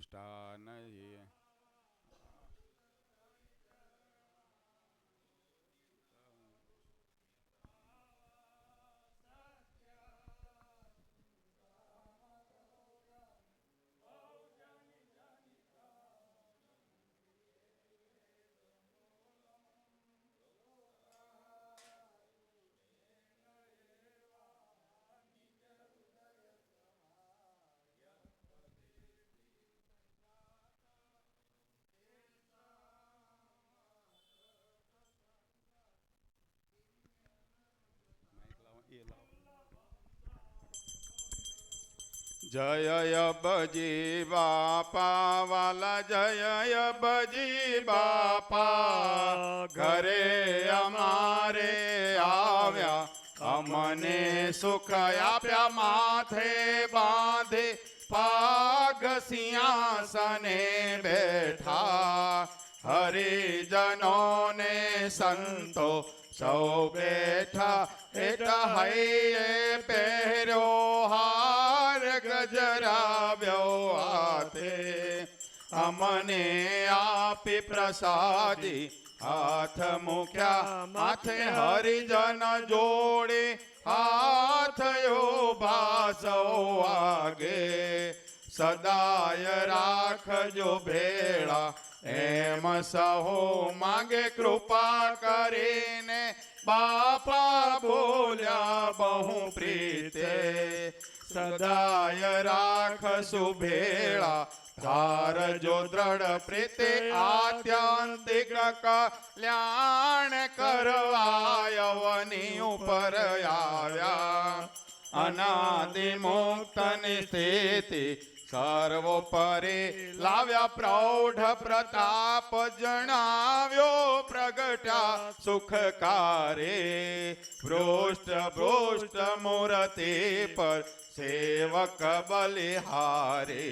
મિષ્ટાનયે જય બજી બાપા વાલા જય બજી બાપા ઘરે અમારે આવ્યા અમને સુખ આપ્યા માથે બાંધે પાગ સિંહાસને બેઠા હરિજનોને સંતો સૌ બેઠા એટા હૈયે પહેર્યો હાર ગજરાવ્યો હાથે અમને આપી પ્રસાદી હાથ મૂક્યા માથે હરિજન જોડે હાથયો ભાસો આગે સદાય રાખજો ભેળા એમ સહો માગે કૃપા કરીને બાપા બોલ્યા બહુ પ્રીતે સદાય રાખશું ભેળા ધારજો દ્રઢ પ્રીતે આત્યંતિક કલ્યાણ કરવાયવની ઉપર આવ્યા અનાદિ મુક્તની સ્થિતિ સર્વોપરી લાવ્યા પ્રૌઢ પ્રતાપ જણાવ્યો પ્રગટ્યા સુખકારે પૃષ્ઠ મૂર્તિ પર સેવક બલિહારે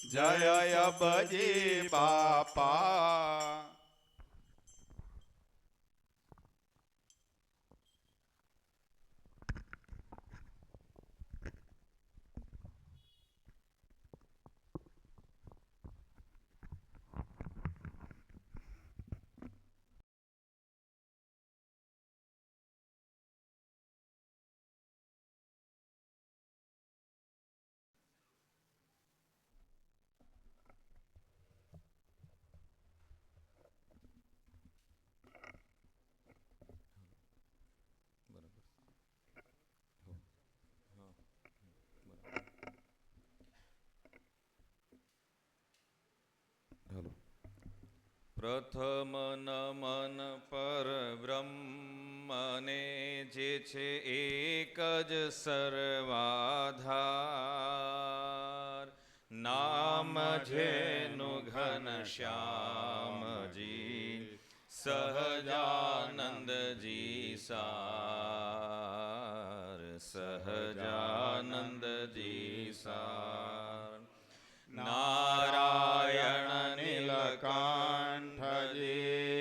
જય બજી બાપા. પ્રથમ નમન પર બ્રહ્મને જે છે એક જ સર્વાધાર નામ જેનું ઘનશ્યામજી સહજાનંદજી સાર સહજાનંદજી સાર નારાયણ નીલકંઠજી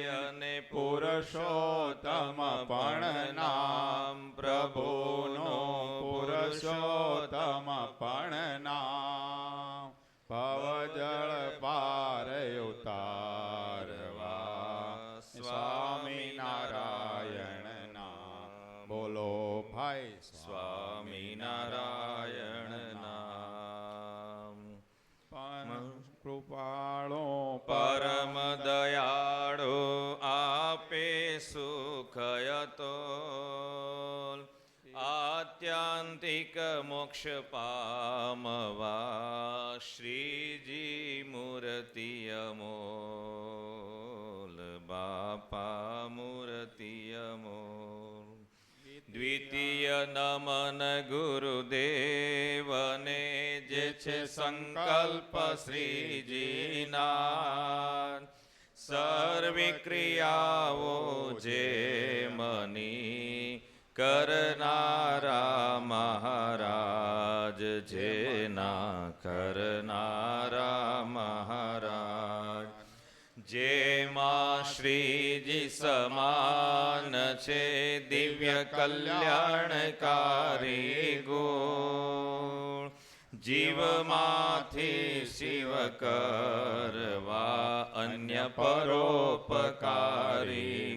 અને પુરુષોત્તમ પણ નામ પ્રભુનો પુરુષોત્તમ પણ નામ ભવજળ પાર ઉતારવા સ્વામિનારાયણ નામ બોલો ભાઈ સ્વામિનારાયણ નામ કૃપાળો પરમ દયાળો આપે સુખયતો આત્યંતિક મોક્ષ પામવા શ્રીજી મૂર્તિ અમોલ બાપા મૂર્તિ અમોલ દ્વિતીય નમન ગુરુદેવને જે છે સંકલ્પ શ્રીજીના સર્વે ક્રિયાઓ જે મની કરનારા મહારાજ જેના કરનારા મહારાજ જેમાં શ્રીજી સમાન છે દિવ્ય કલ્યાણકારી ગુણ જીવમાંથી શિવ કરવા અન્ય પરોપકારી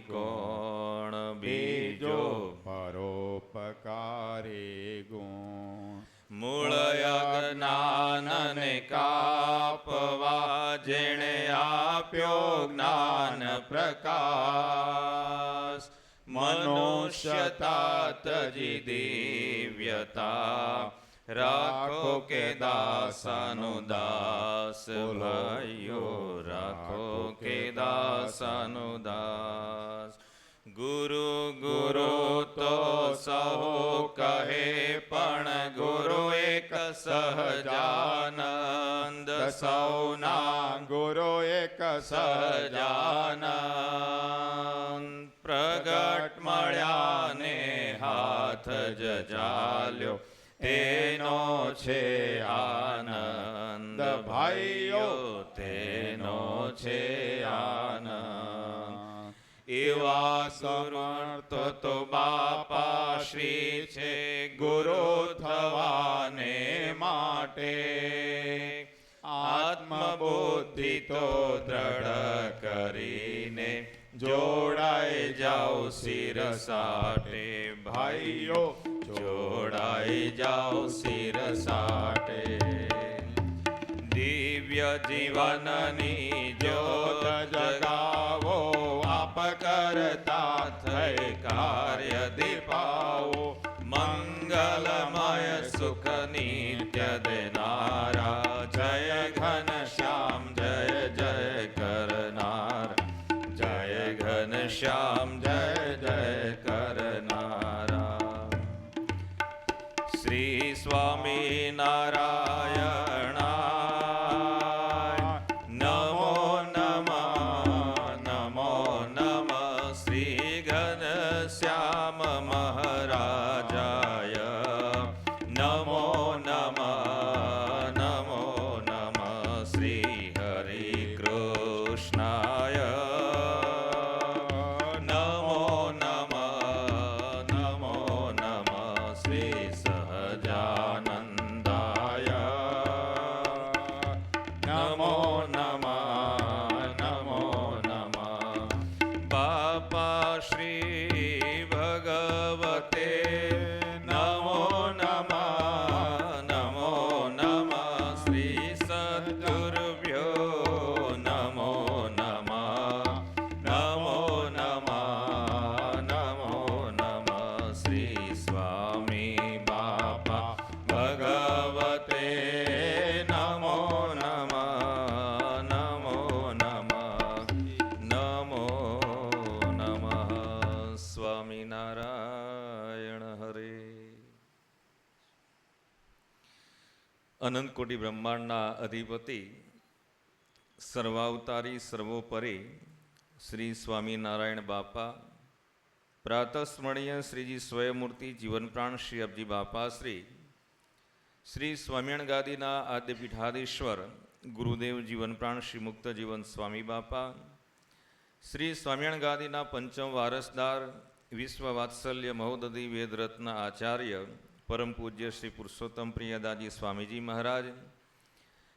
કોણ બીજો પરોપકારી ગુણ મૂળ અજ્ઞાનને કાપવા જેણે આપ્યો જ્ઞાન પ્રકાશ મનુષ્યતા તજી દિવ્યતા રાખો કે દાસાનો દાસ ભાઈઓ રાખો કે દાસાનો દાસ ગુરુ ગુરુ તો સહુ કહે પણ ગુરુ એક સહજાનંદ સૌના ગુરુ એક સહજાનંદ પ્રગટ મળ્યા ને હાથ જજાલ્યો તેનો છે આનંદ ભાઈઓ તેનો છે આનંદ એવા સમર્થ તો બાપા શ્રી છે ગુરુ થવાને માટે આત્મબુદ્ધિ તો દ્રઢ કરીને જોડાઈ જાઓ શિર સાટે ભાઈઓ જોડાઈ જાઓ શિર સાટે દિવ્ય જીવનની જ્યોત જગાવો આપ કરતા થઈ કાર્ય દીપાવો મંગલમય સુખ નિત્ય દેનારા જય ઘન શ્યામ જય જય કરનાર જય ઘન શ્યામ જય જય કરનારા શ્રી સ્વામી નારાયણ નમો નમઃ નમો નમઃ શ્રી ઘન શ્યામ મહારાજાય નમો નમઃ નમો નમઃ શ્રી હરિ કૃષ્ણાય નમો નમઃ નમો નમઃ શ્રી સહજાનંદાય નમો નમઃ નમો નમઃ બાપા શ્રી ભગવતે નમો નમઃ નમો નમઃ શ્રી સદ્ગુરુભ્યો નમો નમઃ નમો નમઃ નમો નમઃ શ્રી સ્વામી બાપા ભગવતે નમો નમઃ નમો નમઃ નમો નમઃ સ્વામિનારાયણ હરે અનંત કોટી બ્રહ્માંડના અધિપતિ સર્વાવતારી સર્વોપરી શ્રી સ્વામિનારાયણ બાપા પ્રાતસ્મરણીય શ્રીજી સ્વયંમૂર્તિ જીવનપ્રાણ શ્રી અબજી બાપા શ્રી સ્વામિનારાયણ ગાદીના આદ્ય પીઠાધીશ્વર ગુરુદેવ જીવનપ્રાણ શ્રી મુક્ત જીવન સ્વામી બાપા શ્રી સ્વામિનારાયણ ગાદીના પંચમ વારસદાર વિશ્વ વાત્સલ્ય મહોદધિ વેદરત્ન આચાર્ય પરમ પૂજ્ય શ્રી પુરુષોત્તમ પ્રિયદાજી સ્વામીજી મહારાજ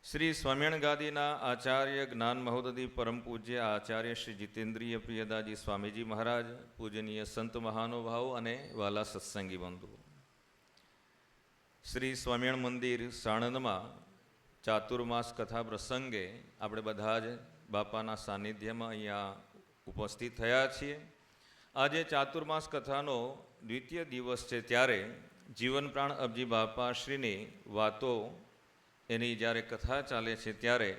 શ્રી સ્વામિનારાયણ ગાદીના આચાર્ય જ્ઞાન મહોદધિ પરમ પૂજ્ય આચાર્ય શ્રી જીતેન્દ્રિય પ્રિયદાજી સ્વામીજી મહારાજ પૂજનીય સંત મહાનુભાવો અને વાલા સત્સંગી બંધુ શ્રી સ્વામિનારાયણ મંદિર સાણંદમાં ચાતુર્માસ કથા પ્રસંગે આપણે બધા જ બાપાના સાનિધ્યમાં અહીંયા ઉપસ્થિત થયા છીએ. આજે ચાતુર્માસ કથાનો દ્વિતીય દિવસ છે ત્યારે જીવનપ્રાણ અબજી બાપા શ્રીની વાતો એની જ્યારે કથા ચાલે છે ત્યારે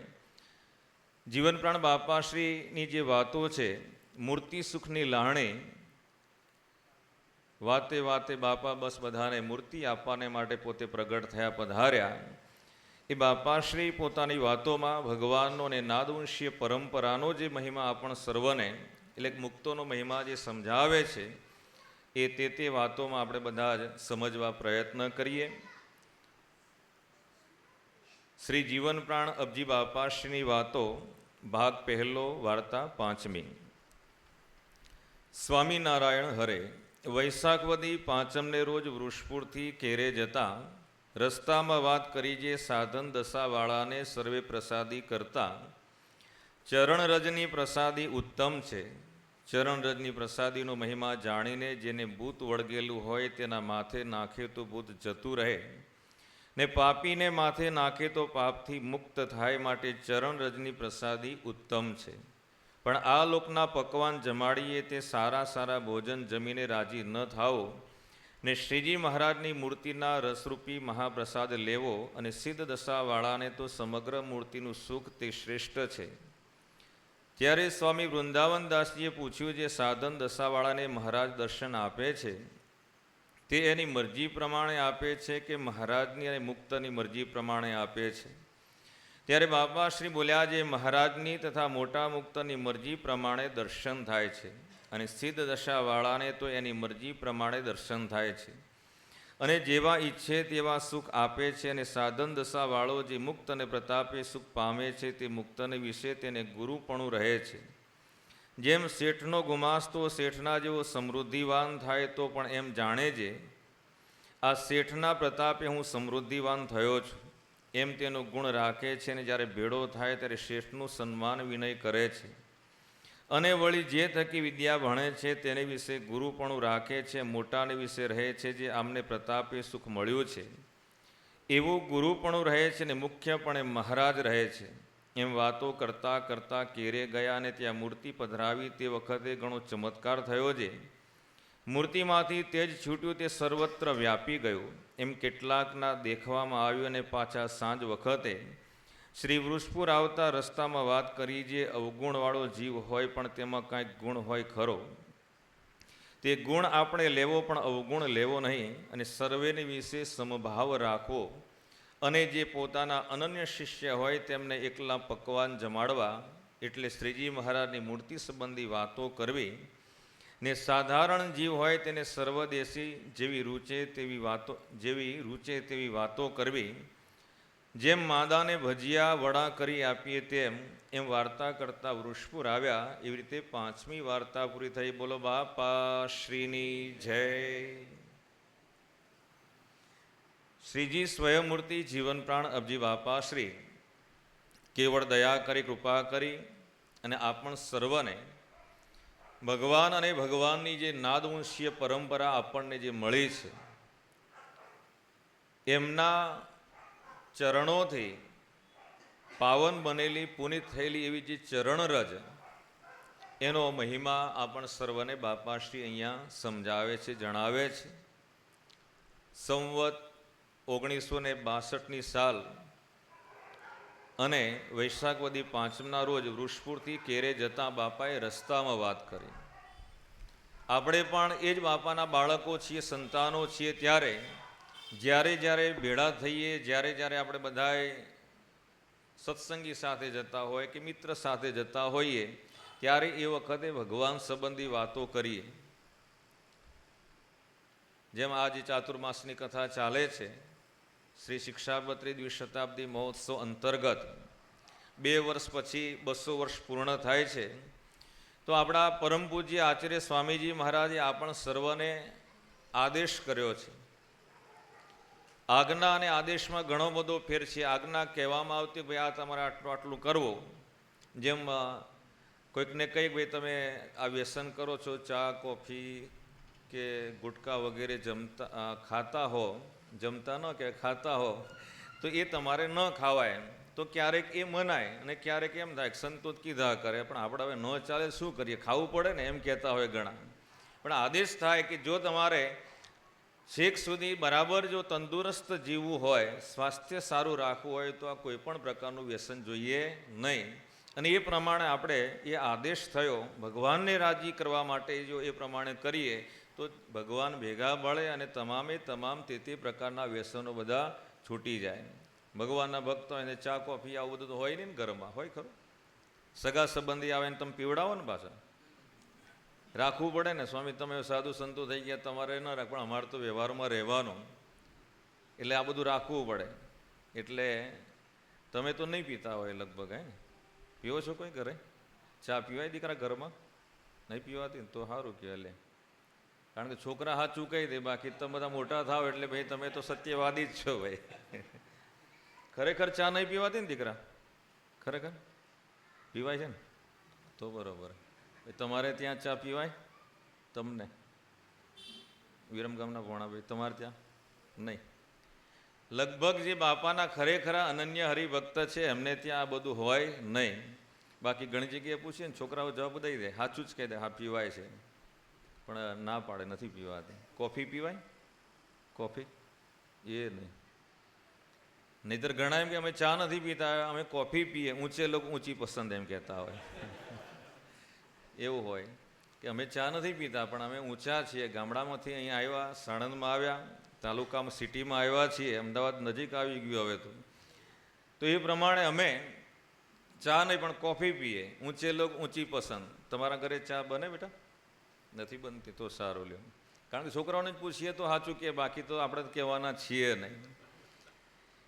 જીવનપ્રાણ બાપા શ્રીની જે વાતો છે મૂર્તિ સુખની લાહણી વાતે વાતે બાપા બસ બધાને મૂર્તિ આપવાને માટે પોતે પ્રગટ થયા પધાર્યા. એ બાપાશ્રી પોતાની વાતોમાં ભગવાનનો અને નાદવંશીય પરંપરાનો જે મહિમા આપણ સર્વને એટલે મુક્તોનો મહિમા જે સમજાવે છે એ તે વાતોમાં આપણે બધા જ સમજવા પ્રયત્ન કરીએ. શ્રી જીવનપ્રાણ અબજી બાપાશ્રીની વાતો ભાગ પહેલો વાર્તા પાંચમી. સ્વામિનારાયણ હરે વૈશાખવદી પાંચમને રોજ વૃષપુરથી કેરે જતા રસ્તામાં વાત કરી જે સાધન દશાવાળાને સર્વે પ્રસાદી કરતા ચરણ રજની પ્રસાદી ઉત્તમ છે. ચરણ રજની પ્રસાદીનો મહિમા જાણીને જેને ભૂત વળગેલું હોય તેના માથે નાખે તો ભૂત જતું રહે ને પાપીને માથે નાખે તો પાપથી મુક્ત થાય, માટે ચરણ રજની પ્રસાદી ઉત્તમ છે. પણ આ લોકના પકવાન જમાડીએ તે સારા સારા ભોજન જમીને રાજી ન થાઓ ને શ્રીજી મહારાજની મૂર્તિના રસરૂપી મહાપ્રસાદ લેવો, અને સિદ્ધ દશાવાળાને તો સમગ્ર મૂર્તિનું સુખ તે શ્રેષ્ઠ છે. ત્યારે સ્વામી વૃંદાવનદાસજીએ પૂછ્યું, જે સાધન દશાવાળાને મહારાજ દર્શન આપે છે તે એની મરજી પ્રમાણે આપે છે કે મહારાજની અને મુક્તની મરજી પ્રમાણે આપે છે? ત્યારે બાપા શ્રી બોલ્યા, જે મહારાજની તથા મોટા મુક્તની મરજી પ્રમાણે દર્શન થાય છે, અને સિદ્ધ દશાવાળાને તો એની મરજી પ્રમાણે દર્શન થાય છે, અને જેવા ઈચ્છે તેવા સુખ આપે છે. અને સાધન દશાવાળો જે મુક્ત અને પ્રતાપે સુખ પામે છે તે મુક્તને વિશે તેને ગુરુપણું રહે છે. જેમ શેઠનો ગુમાસ્તો શેઠના જેવો સમૃદ્ધિવાન થાય તો પણ એમ જાણે છે આ શેઠના પ્રતાપે હું સમૃદ્ધિવાન થયો છું, એમ તેનો ગુણ રાખે છે. અને જ્યારે ભેળો થાય ત્યારે શેઠનું સન્માન વિનય કરે છે, અને વળી જે થકી વિદ્યા ભણે છે તેને વિશે ગુરુપણું રાખે છે, મોટાને વિશે રહે છે જે આમને પ્રતાપે સુખ મળ્યું છે એવું ગુરુપણું રહે છે, ને મુખ્યપણે મહારાજ રહે છે. એમ વાતો કરતાં કરતાં કેરે ગયા, અને ત્યાં મૂર્તિ પધરાવી તે વખતે ઘણો ચમત્કાર થયો છે. મૂર્તિમાંથી તેજ છૂટ્યું તે સર્વત્ર વ્યાપી ગયું. એમ કેટલાકના દેખવામાં આવ્યું, અને પાછા સાંજ વખતે શ્રી વૃષપુર આવતા રસ્તામાં વાત કરી, જે અવગુણવાળો જીવ હોય પણ તેમાં કાંઈક ગુણ હોય ખરો, તે ગુણ આપણે લેવો પણ અવગુણ લેવો નહીં, અને સર્વેને વિશે સમભાવ રાખવો, અને જે પોતાના અનન્ય શિષ્ય હોય તેમને એકલા પકવાન જમાડવા, એટલે શ્રીજી મહારાજની મૂર્તિ સંબંધી વાતો કરવી, ને સાધારણ જીવ હોય તેને સર્વદેશી જેવી રૂચે તેવી વાતો કરવી. જેમ માદાને ભજીયા વડા કરી આપીએ એમ વાર્તા કરતા વૃષપુર આવ્યા. એવી રીતે 5મી વાર્તા પૂરી થઈ. બોલો બાપા શ્રીની જય. શ્રીજી સ્વયંમૂર્તિ જીવન પ્રાણ અબજી બાપા શ્રી કેવળ દયા કરી, કૃપા કરી, અને આપણ સર્વને ભગવાન અને ભગવાનની જે નાદવંશીય પરંપરા આપણને જે મળી છે એમના ચરણોથી પાવન બનેલી, પુનિત થયેલી એવી જે ચરણરજ, એનો મહિમા આપણ સર્વને બાપાશ્રી અહીંયા સમજાવે છે, જણાવે છે. સંવત 1962ની સાલ અને વૈશાખ વદી 5મના રોજ વૃષપુરથી કેરે જતાં બાપાએ રસ્તામાં વાત કરી. આપણે પણ એ જ બાપાના બાળકો છીએ, સંતાનો છીએ. ત્યારે જ્યારે ભેળા થઈએ, જ્યારે આપણે બધાએ સત્સંગી સાથે જતા હોય કે મિત્ર સાથે જતા હોઈએ, ત્યારે એ વખતે ભગવાન સંબંધી વાતો કરીએ. જેમ આજે ચાતુર્માસની કથા ચાલે છે, શ્રી શિક્ષાપત્રી દ્વિશતાબ્દી મહોત્સવ અંતર્ગત 2 વર્ષ પછી 200 વર્ષ પૂર્ણ થાય છે. તો આપણા પરમ પૂજ્ય આચાર્ય સ્વામીજી મહારાજે આપણ સર્વને આદેશ કર્યો છે. આજ્ઞા અને આદેશમાં ઘણો બધો ફેર છે. આજ્ઞા કહેવામાં આવતી, ભાઈ આ તમારે આટલું કરવું. જેમ કોઈકને કહી, ભાઈ તમે આ વ્યસન કરો છો, ચા કોફી કે ગુટકા વગેરે ખાતા હો, જમતા ન કે ખાતા હો, તો એ તમારે ન ખાવાય. તો ક્યારેક એ મનાય, અને ક્યારેક એમ થાય સંતો કીધા કરે, પણ આપણે હવે ન ચાલે, શું કરીએ, ખાવું પડે ને, એમ કહેતા હોય ઘણા. પણ આદેશ થાય કે જો તમારે છેક સુધી બરાબર જો તંદુરસ્ત જીવવું હોય, સ્વાસ્થ્ય સારું રાખવું હોય, તો આ કોઈ પણ પ્રકારનું વ્યસન જોઈએ નહીં. અને એ પ્રમાણે આપણે એ આદેશ થયો ભગવાનને રાજી કરવા માટે. જો એ પ્રમાણે કરીએ તો ભગવાન ભેગા મળે, અને તમામ તે પ્રકારના વ્યસનો બધા છૂટી જાય. ભગવાનના ભક્તો એને ચા કોફી આવું બધું તો હોય નહીં ને ઘરમાં, હોય ખરું? સગા સંબંધી આવે ને તમે પીવડાવો ને, પાછા રાખવું પડે ને. સ્વામી તમે સાધુ સંતો થઈ ગયા, તમારે ન રાખ, પણ અમારે તો વ્યવહારમાં રહેવાનું, એટલે આ બધું રાખવું પડે. એટલે તમે તો નહીં પીતા હોય લગભગ, હે? પીવો છો કોઈ ઘરે? ચા પીવાય દીકરા ઘરમાં? નહીં પીવાતી તો સારું કહેવાય. લે કારણ કે છોકરા સાચું કહી દે, બાકી તમે બધા મોટા થાવ એટલે ભાઈ તમે તો સત્યવાદી જ છો ભાઈ. ખરેખર ચા નહીં પીવાતી ને દીકરા? ખરેખર પીવાય છે ને? તો બરોબર. તમારે ત્યાં ચા પીવાય? તમને વિરમગામના ભોણાભાઈ તમારે ત્યાં નહીં? લગભગ જે બાપાના ખરેખરા અનન્ય હરિભક્ત છે એમને ત્યાં આ બધું હોય નહીં. બાકી ઘણી જગ્યાએ પૂછીએ ને છોકરાઓ જવાબ દઈ દે, સાચું જ કહી દે, હા પીવાય છે, પણ ના પાડે નથી પીવાતી. કોફી પીવાય? કોફી એ નહીં. નહીતર ઘણા એમ કે અમે ચા નથી પીતા, અમે કોફી પીએ, ઊંચે લોકો ઊંચી પસંદ એમ કહેતા હોય. એવું હોય કે અમે ચા નથી પીતા પણ અમે ઊંચા છીએ, ગામડામાંથી અહીંયા આવ્યા, સાણંદમાં આવ્યા, તાલુકામાં સિટીમાં આવ્યા છીએ, અમદાવાદ નજીક આવી ગયું હવે તો એ પ્રમાણે અમે ચા નહીં પણ કોફી પીએ, ઊંચે લોકો ઊંચી પસંદ. તમારા ઘરે ચા બને બેટા? નથી બનતી? તો સારું લ્યો. કારણ કે છોકરાઓને જ પૂછીએ તો સાચું કે, બાકી તો આપણે કહેવાના છીએ નહીં.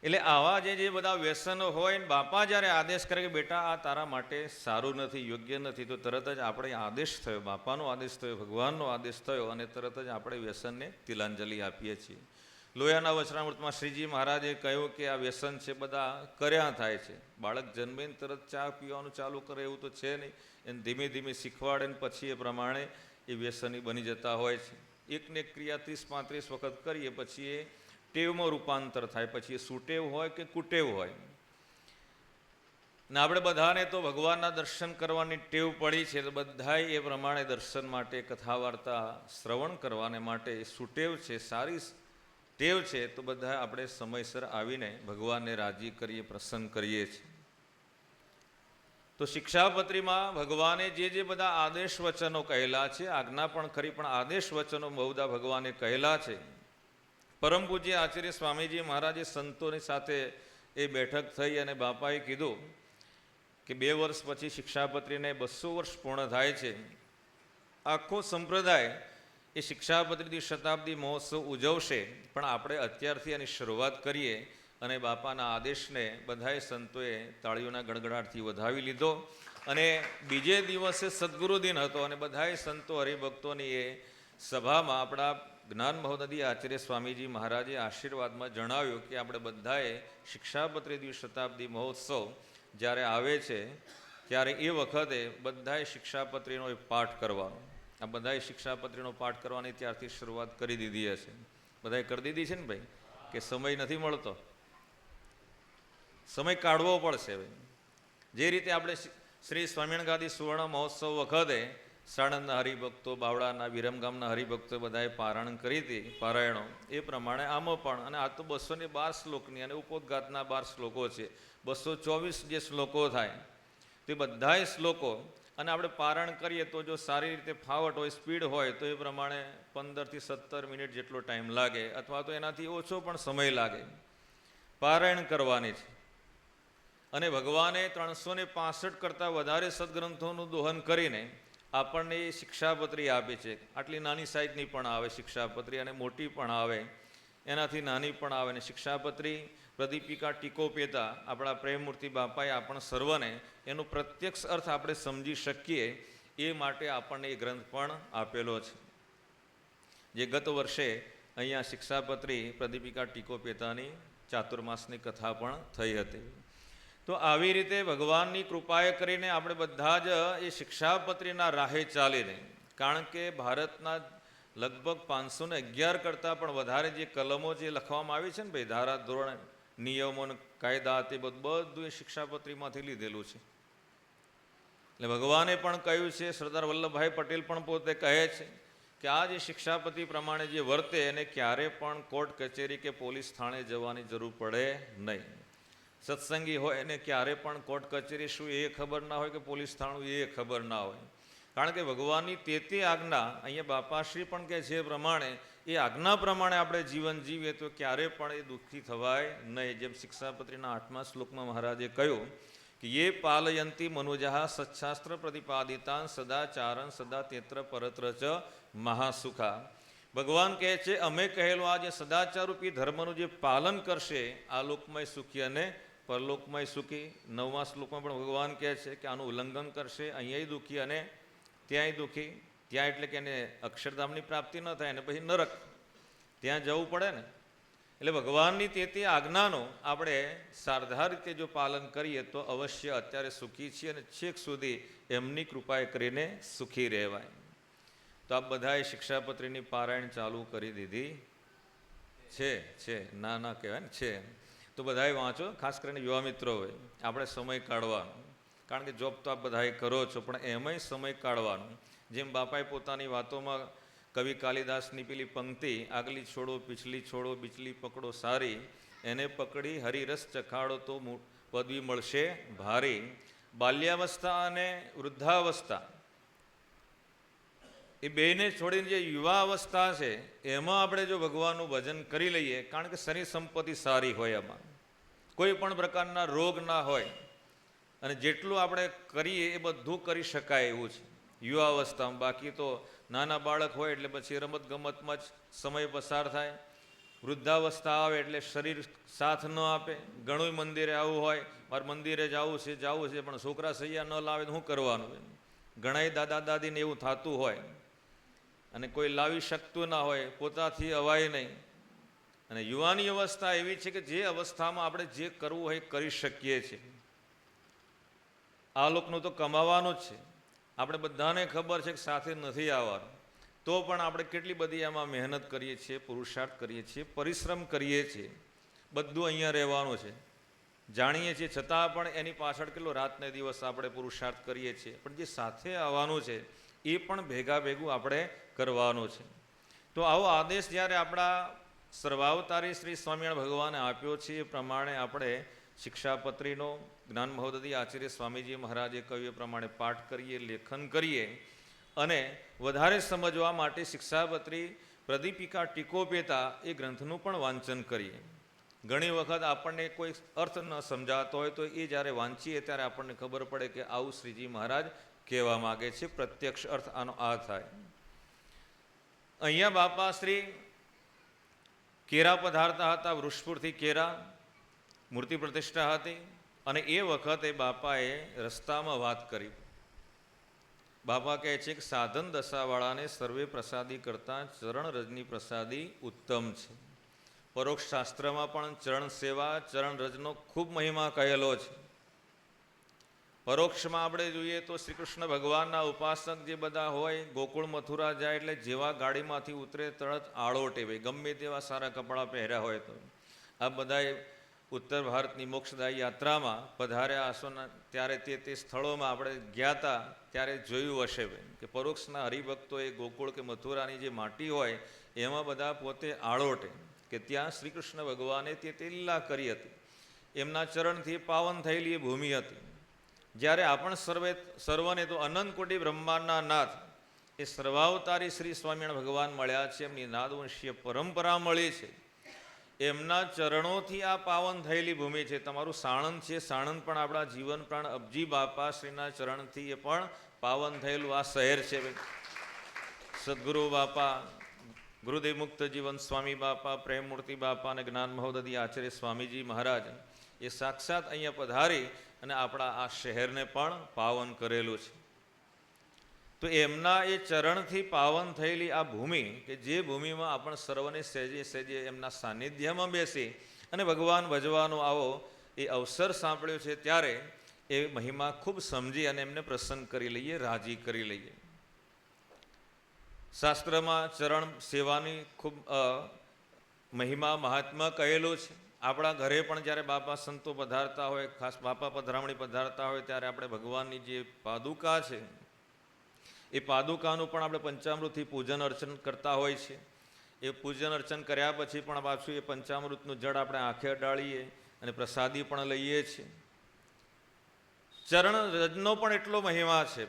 એટલે આવા જે બધા વ્યસનો હોય ને બાપા જ્યારે આદેશ કરે કે બેટા આ તારા માટે સારું નથી, યોગ્ય નથી, તો તરત જ આપણે આદેશ થયો, બાપાનો આદેશ થયો, ભગવાનનો આદેશ થયો અને તરત જ આપણે વ્યસનને તિલાંજલિ આપીએ છીએ. લોયાના વચનામૃતમાં શ્રીજી મહારાજે કહ્યું કે આ વ્યસન છે બધા કર્યા થાય છે. બાળક જન્મીને તરત ચા પીવાનું ચાલુ કરે એવું તો છે નહીં. એને ધીમે ધીમે શીખવાડે ને પછી એ પ્રમાણે એ વ્યસની બની જતા હોય છે. એકને એક ક્રિયા 30-35 વખત કરીએ પછી એ ટેવમાં રૂપાંતર થાય, પછી એ સુટેવ હોય કે કુટેવ હોય. ને આપણે બધાને તો ભગવાનના દર્શન કરવાની ટેવ પડી છે, તો બધાય એ પ્રમાણે દર્શન માટે, કથા વાર્તા શ્રવણ કરવાને માટે સુટેવ છે, સારી ટેવ છે, તો બધા આપણે સમયસર આવીને ભગવાનને રાજી કરીએ, પ્રસન્ન કરીએ છીએ. તો શિક્ષાપત્રીમાં ભગવાને જે બધા આદેશ વચનો કહેલા છે, આજ્ઞા પણ ખરી પણ આદેશ વચનો બહુધા ભગવાને કહેલા છે. પરમ પૂજ્ય આચાર્ય સ્વામીજી મહારાજે સંતોની સાથે એ બેઠક થઈ અને બાપાએ કીધું કે 2 વર્ષ પછી શિક્ષાપત્રીને 200 વર્ષ પૂર્ણ થાય છે. આખો સંપ્રદાય એ શિક્ષાપત્રી શતાબ્દી મહોત્સવ ઉજવશે, પણ આપણે અત્યારથી એની શરૂઆત કરીએ અને બાપાના આદેશને બધાએ સંતોએ તાળીઓના ગડગડાટથી વધાવી લીધો. અને બીજે દિવસે સદગુરુ દિન હતો અને બધાએ સંતો હરિભક્તોની એ સભામાં આપણા જ્ઞાન મહોદધિ આચાર્ય સ્વામીજી મહારાજે આશીર્વાદમાં જણાવ્યું કે આપણે બધાએ શિક્ષાપત્રી દ્વિશતાબ્દી મહોત્સવ જ્યારે આવે છે ત્યારે એ વખતે બધાએ શિક્ષાપત્રીનો એક પાઠ કરવાનો. આ બધાએ શિક્ષાપત્રીનો પાઠ કરવાની ત્યારથી શરૂઆત કરી દીધી હશે. બધાએ કરી દીધી છે ને ભાઈ? કે સમય નથી મળતો? સમય કાઢવો પડશે ભાઈ. જે રીતે આપણે શ્રી સ્વામિનારાયણ ગાદી સુવર્ણ મહોત્સવ વખતે સાણંદના હરિભક્તો, બાવળાના, વિરમગામના હરિભક્તો બધાએ પારાયણ કરી હતી, પારાયણો, એ પ્રમાણે આમાં પણ. અને આ તો 212 શ્લોકની અને ઉપોદ્ઘાતના 12 શ્લોકો છે. 224 જે શ્લોકો થાય તે બધાય શ્લોકો અને આપણે પારાયણ કરીએ તો જો સારી રીતે ફાવટ હોય, સ્પીડ હોય તો એ પ્રમાણે 15 થી 17 મિનિટ જેટલો ટાઈમ લાગે, અથવા તો એનાથી ઓછો પણ સમય લાગે. પારાયણ કરવાની છે. અને ભગવાને 365 કરતાં વધારે સદગ્રંથોનું દોહન કરીને આપણને એ શિક્ષાપત્રી આપી છે. આટલી નાની સાઇઝની પણ આવે શિક્ષાપત્રી અને મોટી પણ આવે, એનાથી નાની પણ આવે. ને શિક્ષાપત્રી પ્રદીપિકા ટીકોપેતા આપણા પ્રેમમૂર્તિ બાપાએ આપણ સર્વને એનો પ્રત્યક્ષ અર્થ આપણે સમજી શકીએ એ માટે આપણને એ ગ્રંથ પણ આપેલો છે. જે ગત વર્ષે અહીંયા શિક્ષાપત્રી પ્રદીપિકા ટીકોપેતાની ચાતુર્માસની કથા પણ થઈ હતી. તો આવી રીતે ભગવાનની કૃપાએ કરીને આપણે બધા જ એ શિક્ષાપત્રીના રાહે ચાલીને, કારણ કે ભારતના લગભગ 511 કરતાં પણ વધારે જે કલમો જે લખવામાં આવી છે ને ભાઈ, ધારા ધોરણ, નિયમો, કાયદા, તે બધું એ શિક્ષાપત્રીમાંથી લીધેલું છે. એટલે ભગવાને પણ કહ્યું છે, સરદાર વલ્લભભાઈ પટેલ પણ પોતે કહે છે કે આ જે શિક્ષાપત્રી પ્રમાણે જે વર્તે એને ક્યારે પણ કોર્ટ કચેરી કે પોલીસ થાણે જવાની જરૂર પડે નહીં. સત્સંગી હોય એને ક્યારે પણ કોર્ટ કચેરી શું એ ખબર ના હોય કે પોલીસ થાણું એ ખબર ના હોય. કારણ કે ભગવાનની તે આજ્ઞા, અહીંયા બાપાશ્રી પણ કે જે પ્રમાણે એ આજ્ઞા પ્રમાણે આપણે જીવન જીવીએ તો ક્યારે પણ એ દુઃખી થવાય નહીં. જેમ શિક્ષાપત્રીના 8મા શ્લોકમાં મહારાજે કહ્યું કે યે પાલયંતી મનુજા સચ્છાસ્ત્ર પ્રતિપાદિતાન સદાચારન સદા તેત્ર પરત્ર ચ મહાસુખા. ભગવાન કહે છે અમે કહેલું આ જે સદાચારરૂપી ધર્મનું જે પાલન કરશે આ લોકમય સુખી અને પરલોકમય સુખી. 9મા શ્લોકમાં પણ ભગવાન કહે છે કે આનું ઉલ્લંઘન કરશે અહીંયાય દુઃખી અને ત્યાંય દુઃખી, ત્યાં એટલે કે એને અક્ષરધામની પ્રાપ્તિ ન થાય અને પછી નરક ત્યાં જવું પડે ને. એટલે ભગવાનની તે આજ્ઞાનું આપણે સારધા રીતે જો પાલન કરીએ તો અવશ્ય અત્યારે સુખી છીએ અને છેક સુધી એમની કૃપાએ કરીને સુખી રહેવાય. તો આ બધાએ શિક્ષાપત્રીની પારાયણ ચાલુ કરી દીધી છે ના કહેવાય ને છે. તો બધાએ વાંચો, ખાસ કરીને યુવા મિત્રો હોય, આપણે સમય કાઢવાનો. કારણ કે જોબ તો આપ બધાએ કરો છો, પણ એમાંય સમય કાઢવાનો. જેમ બાપાએ પોતાની વાતોમાં કવિ કાલિદાસની પેલી પંક્તિ, આગલી છોડો પીછલી છોડો બીચલી પકડો સારી, એને પકડી હરિરસ ચખાડો તો પદવી મળશે ભારી. બાલ્યાવસ્થા અને વૃદ્ધાવસ્થા એ બેને છોડીને જે યુવા અવસ્થા છે એમાં આપણે જો ભગવાનનું ભજન કરી લઈએ, કારણ કે શરીર સંપત્તિ સારી હોય, એમાં કોઈ પણ પ્રકારના રોગ ના હોય અને જેટલું આપણે કરીએ એ બધું કરી શકાય એવું છે યુવા અવસ્થામાં. બાકી તો નાના બાળક હોય એટલે પછી રમત ગમતમાં જ સમય પસાર થાય. વૃદ્ધાવસ્થા આવે એટલે શરીર સાથ ન આપે. ઘણું મંદિરે આવવું હોય, મારે મંદિરે જવું છે પણ છોકરા સૈયા ન લાવે તો શું કરવાનું? ઘણાય દાદા દાદીને એવું થતું હોય અને કોઈ લાવી શકતું ના હોય, પોતાથી અવાય નહીં. અને યુવાની અવસ્થા એવી છે કે જે અવસ્થામાં આપણે જે કરવું હોય કરી શકીએ છીએ. આ લોકનું તો કમાવાનું જ છે, આપણે બધાને ખબર છે કે સાથે નથી આવવાનું. તો પણ આપણે કેટલી બધી એમાં મહેનત કરીએ છીએ, પુરુષાર્થ કરીએ છીએ, પરિશ્રમ કરીએ છીએ. બધું અહીંયા રહેવાનું છે જાણીએ છીએ, છતાં પણ એની પાછળ કેટલો રાતને દિવસ આપણે પુરુષાર્થ કરીએ છીએ. પણ જે સાથે આવવાનું છે એ પણ ભેગું આપણે કરવાનું છે. તો આવો આદેશ જ્યારે આપણા સર્વાવતારી શ્રી સ્વામિનારાયણ ભગવાને આપ્યો છે એ પ્રમાણે આપણે શિક્ષાપત્રીનો જ્ઞાન મહોદધિ આચાર્ય સ્વામીજી મહારાજે કહ્યું એ પ્રમાણે પાઠ કરીએ, લેખન કરીએ અને વધારે સમજવા માટે શિક્ષાપત્રી પ્રદીપિકા ટીકોપેતા એ ગ્રંથનું પણ વાંચન કરીએ. ઘણી વખત આપણને કોઈ અર્થ ન સમજાતો હોય તો એ જ્યારે વાંચીએ ત્યારે આપણને ખબર પડે કે આવું શ્રીજી મહારાજ કહેવા માગે છે. પ્રત્યક્ષ અર્થ આનો આ થાય. અહીંયા બાપા શ્રી કેરા પધારતા હતા, વૃષપુરથી કેરા મૂર્તિ પ્રતિષ્ઠા હતી અને એ વખતે બાપાએ રસ્તામાં વાત કરી. બાપા કહે છે કે સાધન દશાવાળાને સર્વે પ્રસાદી કરતાં ચરણ રજની પ્રસાદી ઉત્તમ છે. પરોક્ષ શાસ્ત્રમાં પણ ચરણ સેવા, ચરણ રજનો ખૂબ મહિમા કહેલો છે. પરોક્ષમાં આપણે જોઈએ તો શ્રી કૃષ્ણ ભગવાનના ઉપાસક જે બધા હોય, ગોકુળ મથુરા જાય એટલે જેવા ગાડીમાંથી ઉતરે તરત આળોટે હોય, ગમે તેવા સારા કપડાં પહેર્યા હોય. તો આ બધાએ ઉત્તર ભારતની મોક્ષદાયી યાત્રામાં પધાર્યા હશો ને ત્યારે તે સ્થળોમાં આપણે ગયા હતા ત્યારે જોયું હશે કે પરોક્ષના હરિભક્તો એ ગોકુળ કે મથુરાની જે માટી હોય એમાં બધા પોતે આળોટે કે ત્યાં શ્રી કૃષ્ણ ભગવાને તે લીલા કરી હતી. એમના ચરણથી પાવન થયેલી એ ભૂમિ હતી. જ્યારે આપણ સર્વને તો અનંત કોટી બ્રહ્માંડના નાથ એ સર્વાવતારી શ્રી સ્વામિનારાયણ ભગવાન મળ્યા છે, એમની નાદવંશીય પરંપરા મળી છે. એમના ચરણોથી આ પાવન થયેલી ભૂમિ છે. તમારું સાણંદ છે, સાણંદ પણ આપણા જીવન પ્રાણ અબજી બાપા શ્રીના ચરણથી એ પણ પાવન થયેલું આ શહેર છે. સદગુરુ બાપા, ગુરુદેવ મુક્ત જીવન સ્વામી બાપા, પ્રેમમૂર્તિ બાપા અને જ્ઞાન મહોદધિ આચાર્ય સ્વામીજી મહારાજ એ સાક્ષાત અહીંયા પધારી અને આપણા આ શહેરને પણ પાવન કરેલું છે. તો એમના એ ચરણથી પાવન થયેલી આ ભૂમિ કે જે ભૂમિમાં આપણ સર્વને સહેજે એમના સાનિધ્યમાં બેસી અને ભગવાન ભજવાનો આવો એ અવસર સાંભળ્યો છે, ત્યારે એ મહિમા ખૂબ સમજી અને એમને પ્રસન્ન કરી લઈએ, રાજી કરી લઈએ. શાસ્ત્રમાં ચરણ સેવાની ખૂબ મહિમા મહાત્મા કહેલું છે. આપણા ઘરે પણ જ્યારે બાપા સંતો પધારતા હોય, ખાસ બાપા પધરામણી પધારતા હોય ત્યારે આપણે ભગવાનની જે પાદુકા છે એ પાદુકાનું પણ આપણે પંચામૃતથી પૂજન અર્ચન કરતા હોય છે. એ પૂજન અર્ચન કર્યા પછી પણ પાછું એ પંચામૃતનું જળ આપણે આંખે અડાળીએ અને પ્રસાદી પણ લઈએ છીએ. ચરણ રજનો પણ એટલો મહિમા છે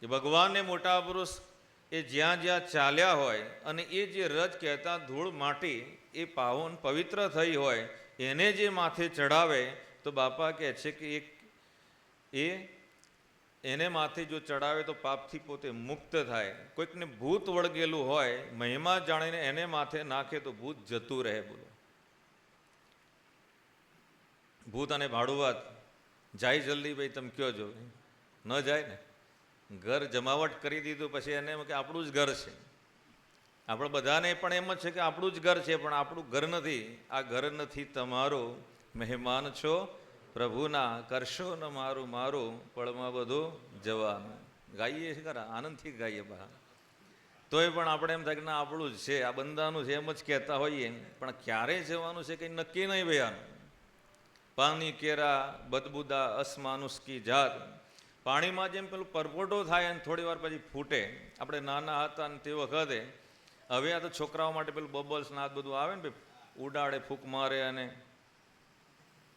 કે ભગવાનને મોટા પુરુષ એ જ્યાં જ્યાં ચાલ્યા હોય અને એ જે રજ કહેતા ધૂળ માટી એ પાવન પવિત્ર થઈ હોય એને જે માથે ચડાવે તો બાપા કહે છે કે એને માથે જો ચડાવે તો પાપથી પોતે મુક્ત થાય. કોઈકને ભૂત વળગેલું હોય, મહિમા જાણીને એને માથે નાખે તો ભૂત જતું રહે. બોલો, ભૂત અને ભાડુઆત જાય જલ્દી ભાઈ, તમે કયો જો ન જાય ને? ઘર જમાવટ કરી દીધું, પછી એને એમ કે આપણું જ ઘર છે. આપણે બધાને પણ એમ જ છે કે આપણું જ ઘર છે, પણ આપણું ઘર નથી. આ ઘર નથી તમારું, મહેમાન છો પ્રભુના, કરશો ન મારું મારું, પળમાં બધું જવાનું. ગાઈએ છે ખરા, આનંદથી ગાઈએ બહાર. તોય પણ આપણે એમ થાય કે ના આપણું જ છે, આ બંધાનું છે, એમ જ કહેતા હોઈએ. પણ ક્યારે જવાનું છે કંઈ નક્કી નહીં ભયાનું. પાણી કેરા બદબુદા અસમાનુષ્કી જાત. પાણીમાં જેમ પેલું પરપોટો થાય અને થોડી વાર પછી ફૂટે. આપણે નાના હતા ને તે વખતે, હવે આ તો છોકરાઓ માટે પેલું બબલ્સ ને આ બધું આવે ને, ઉડાડે, ફૂંક મારે અને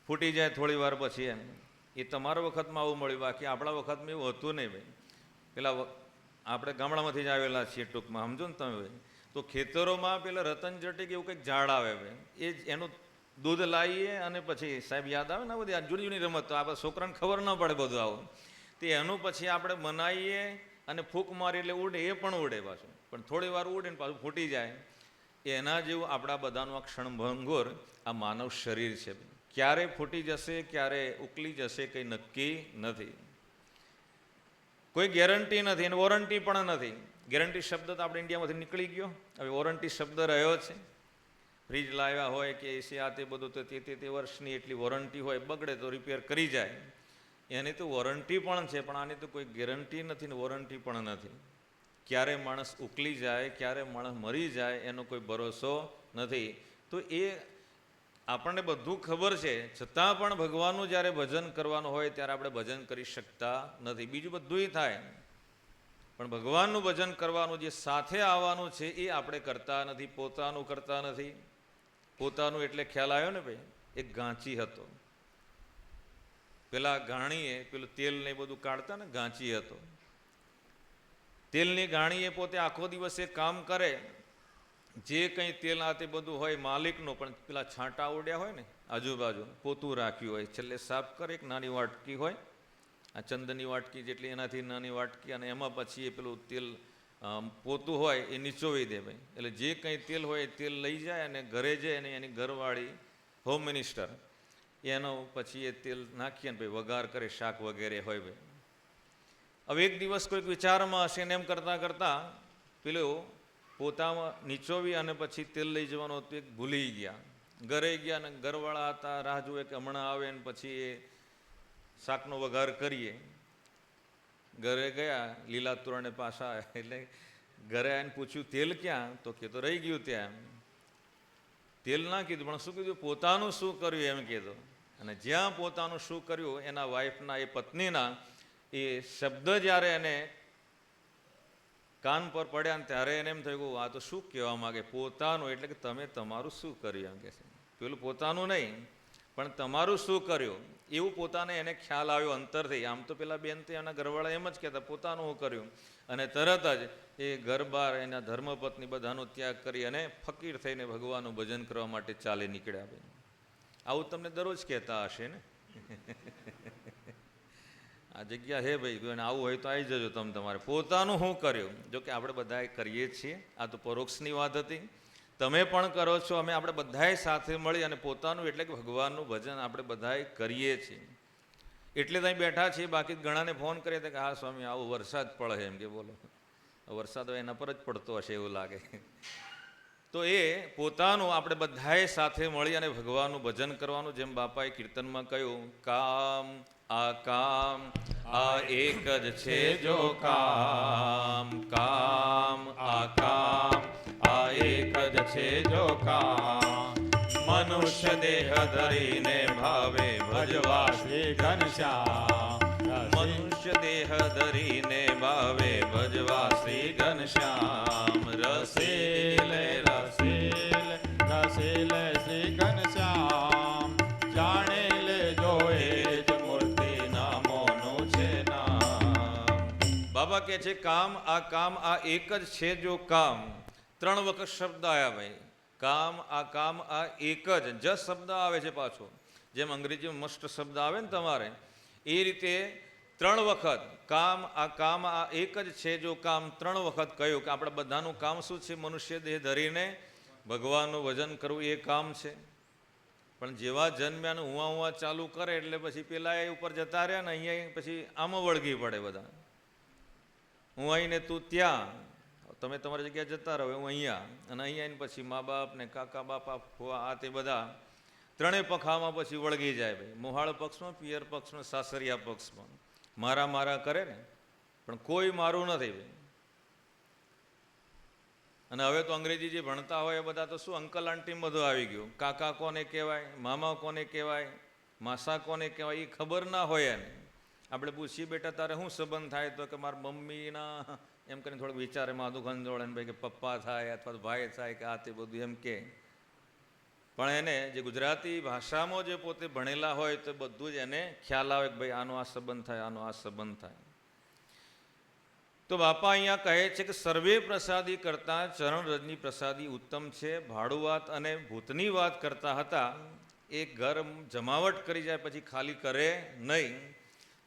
ફૂટી જાય થોડી વાર પછી. એમ એ તમારા વખતમાં આવું મળ્યું, બાકી આપણા વખતમાં એવું હતું નહીં ભાઈ. પેલા આપણે ગામડામાંથી જ આવેલા છીએ ટૂંકમાં, સમજો ને તમે ભાઈ. તો ખેતરોમાં પેલા રતનજટી કે એવું કંઈક ઝાડ આવે ભાઈ, એ જ એનું દૂધ લાવીએ અને પછી સાહેબ યાદ આવે ને બધી આ જુદી જુદી રમત, તો આપણે છોકરાને ખબર ન પડે બધું આવું. તે એનું પછી આપણે બનાવીએ અને ફૂંક મારી એટલે ઉડે, એ પણ ઉડે પાછું, પણ થોડી વાર ઉડે ને પાછું ફૂટી જાય. એના જેવું આપણા બધાનું આ ક્ષણભંગુર આ માનવ શરીર છે. ક્યારે ફૂટી જશે, ક્યારે ઉકલી જશે કંઈ નક્કી નથી, કોઈ ગેરંટી નથી અને વોરંટી પણ નથી. ગેરંટી શબ્દ તો આપણે ઇન્ડિયામાંથી નીકળી ગયો, હવે વોરંટી શબ્દ રહ્યો છે. ફ્રીજ લાવ્યા હોય કે એસી આ તે બધું, તો તે વર્ષની એટલી વોરંટી હોય, બગડે તો રિપેર કરી જાય, એની તો વોરંટી પણ છે. પણ આની તો કોઈ ગેરંટી નથી ને વોરંટી પણ નથી. ક્યારે માણસ ઉકલી જાય, ક્યારે માણસ મરી જાય, એનો કોઈ ભરોસો નથી. તો એ આપણને બધું ખબર છે, છતાં પણ ભગવાનનું જ્યારે ભજન કરવાનું હોય ત્યારે આપણે ભજન કરી શકતા નથી. બીજું બધુંય થાય, પણ ભગવાનનું ભજન કરવાનું જે સાથે આવવાનું છે એ આપણે કરતા નથી, પોતાનું કરતા નથી. પોતાનું એટલે ખ્યાલ આવ્યો ને ભાઈ, એક ગાંચી હતો. પેલા ગાણીએ પેલું તેલ ને બધું કાઢતા ને, ગાંચી હતો. તેલની ગાણીએ પોતે આખો દિવસ એ કામ કરે, જે કંઈ તેલ આ તે બધું હોય માલિકનું, પણ પેલા છાંટા ઉડ્યા હોય ને આજુબાજુ, પોતું રાખ્યું હોય, છેલ્લે સાફ કરે. એક નાની વાટકી હોય, આ ચંદનની વાટકી જેટલી, એનાથી નાની વાટકી, અને એમાં પછી એ પેલું તેલ પોતું હોય એ નીચોવી દે ભાઈ. એટલે જે કંઈ તેલ હોય એ તેલ લઈ જાય અને ઘરે જાય, અને એની ઘરવાળી હોમ મિનિસ્ટર એનો પછી એ તેલ નાખીએ ને ભાઈ વઘાર કરે, શાક વગેરે હોય ભાઈ. હવે એક દિવસ કોઈક વિચારમાં હશે ને એમ કરતાં કરતાં પેલું પોતામાં નીચોવી અને પછી તેલ લઈ જવાનું હતું, એક ભૂલી ગયા. ઘરે ગયા ને ઘરવાળા હતા, રાહ જુએ કે હમણાં આવે ને પછી એ શાકનો વઘાર કરીએ. ઘરે ગયા, લીલા તોરણે પાછા આવ્યા, એટલે ઘરે આવીને પૂછ્યું તેલ ક્યાં, તો કે તો રહી ગયું ત્યાં. તેલ ના કીધું, પણ શું કીધું, પોતાનું શું કર્યું એમ કીધું. અને જ્યાં પોતાનું શું કર્યું, એના વાઈફના, એ પત્નીના એ શબ્દ જ્યારે એને કાન પર પડ્યા ને ત્યારે એને એમ થયું, આ તો શું કહેવા માગે, પોતાનું એટલે કે તમે તમારું શું કર્યું એમ કે છે. પેલું પોતાનું નહીં, પણ તમારું શું કર્યું એવું પોતાને એને ખ્યાલ આવ્યો અંતરથી. આમ તો પેલા બેન તે એના ઘરવાળા એમ જ કહેતા પોતાનું હું કર્યું, અને તરત જ એ ઘર બાર એના ધર્મપત્ની બધાનો ત્યાગ કરી અને ફકીર થઈને ભગવાનનું ભજન કરવા માટે ચાલી નીકળ્યા. ભાઈ આવું તમને દરરોજ કહેતા હશે ને. આ જગ્યા હે ભાઈ, કોઈને આવું હોય તો આવી જજો તમે. તમારે પોતાનું શું કર્યું, જો કે આપણે બધાએ કરીએ છીએ. આ તો પરોક્ષની વાત હતી, તમે પણ કરો છો, અમે આપણે બધાએ સાથે મળી અને પોતાનું એટલે કે ભગવાનનું ભજન આપણે બધાએ કરીએ છીએ. એટલે ત્યાં બેઠા છીએ. બાકી ઘણાને ફોન કરીએ કે હા સ્વામી આવું વરસાદ પડે એમ કે, બોલો વરસાદ એના પર જ પડતો હશે એવું લાગે. તો એ પોતાનું આપણે બધાએ સાથે મળી અને ભગવાનનું ભજન કરવાનું. જેમ બાપાએ કીર્તનમાં કહ્યું, કામ આ એક જ છે જો કામ, કામ આ એક જ છે જો કામ. મનુષ્ય દેહ ધરીને ભાવે ભજવા શ્રી ઘનશ્યામ. મનુષ્ય દેહ ધરીને ભાવે ભજવા શ્રી ઘનશ્યામ. રસીલે શ્રી ઘનશ્યામ. જાણે લે જોએ જ મૂર્તિ નામોનું છે નામ. બાબા કહે છે કામ આ એક જ છે જો કામ. 3 વખત શબ્દ આવ્યા ભાઈ. કામ આ એક જ શબ્દ આવે છે પાછો. જેમ અંગ્રેજીમાં મસ્ટ શબ્દ આવે ને તમારે, એ રીતે 3 વખત કામ આ એક જ છે જો કામ 3 વખત કહ્યું કે આપણે બધાનું કામ શું છે, મનુષ્ય દેહ ધરીને ભગવાનનું ભજન કરવું એ કામ છે. પણ જેવા જન્મ્યા ને હુવા ચાલુ કરે એટલે પછી પેલા એ ઉપર જતા રહ્યા ને અહીંયા પછી આમાં વળગી પડે બધા. હું અહીં ને તું ત્યાં, તમે તમારી જગ્યાએ જતા રહો, હું અહીંયા, અને અહીંયા આવીને પછી મા બાપ ને કાકા બાપા ફુવા આ તે બધા ત્રણેય પખામાં પછી વળગી જાય. ભાઈ મોહાળ પક્ષમાં, પિયર પક્ષમાં, સાસરિયા પક્ષમાં મારા મારા કરે ને, પણ કોઈ મારું નથી ભાઈ. અને હવે તો અંગ્રેજી જે ભણતા હોય એ બધા તો શું અંકલ આંટી બધું આવી ગયું. કાકા કોને કહેવાય, મામા કોને કહેવાય, માસા કોને કહેવાય એ ખબર ના હોય એને. આપણે પૂછીએ બેટા તારે શું સંબંધ થાય, તો કે મારા મમ્મીના એમ કરીને થોડુંક વિચારે માધું ખંજોળે ને ભાઈ કે પપ્પા થાય અથવા ભાઈ થાય કે આ તે બધું એમ કે. પણ એને જે ગુજરાતી ભાષામાં જે પોતે ભણેલા હોય તો બધું જ એને ખ્યાલ આવે કે ભાઈ આનો આ સંબંધ થાય, આનો આ સંબંધ થાય. તો બાપા અહીંયા કહે છે કે સર્વે પ્રસાદી કરતાં ચરણ રજની પ્રસાદી ઉત્તમ છે. ભાડુઆત અને ભૂતની વાત કરતા હતા, એ ઘર જમાવટ કરી જાય પછી ખાલી કરે નહીં.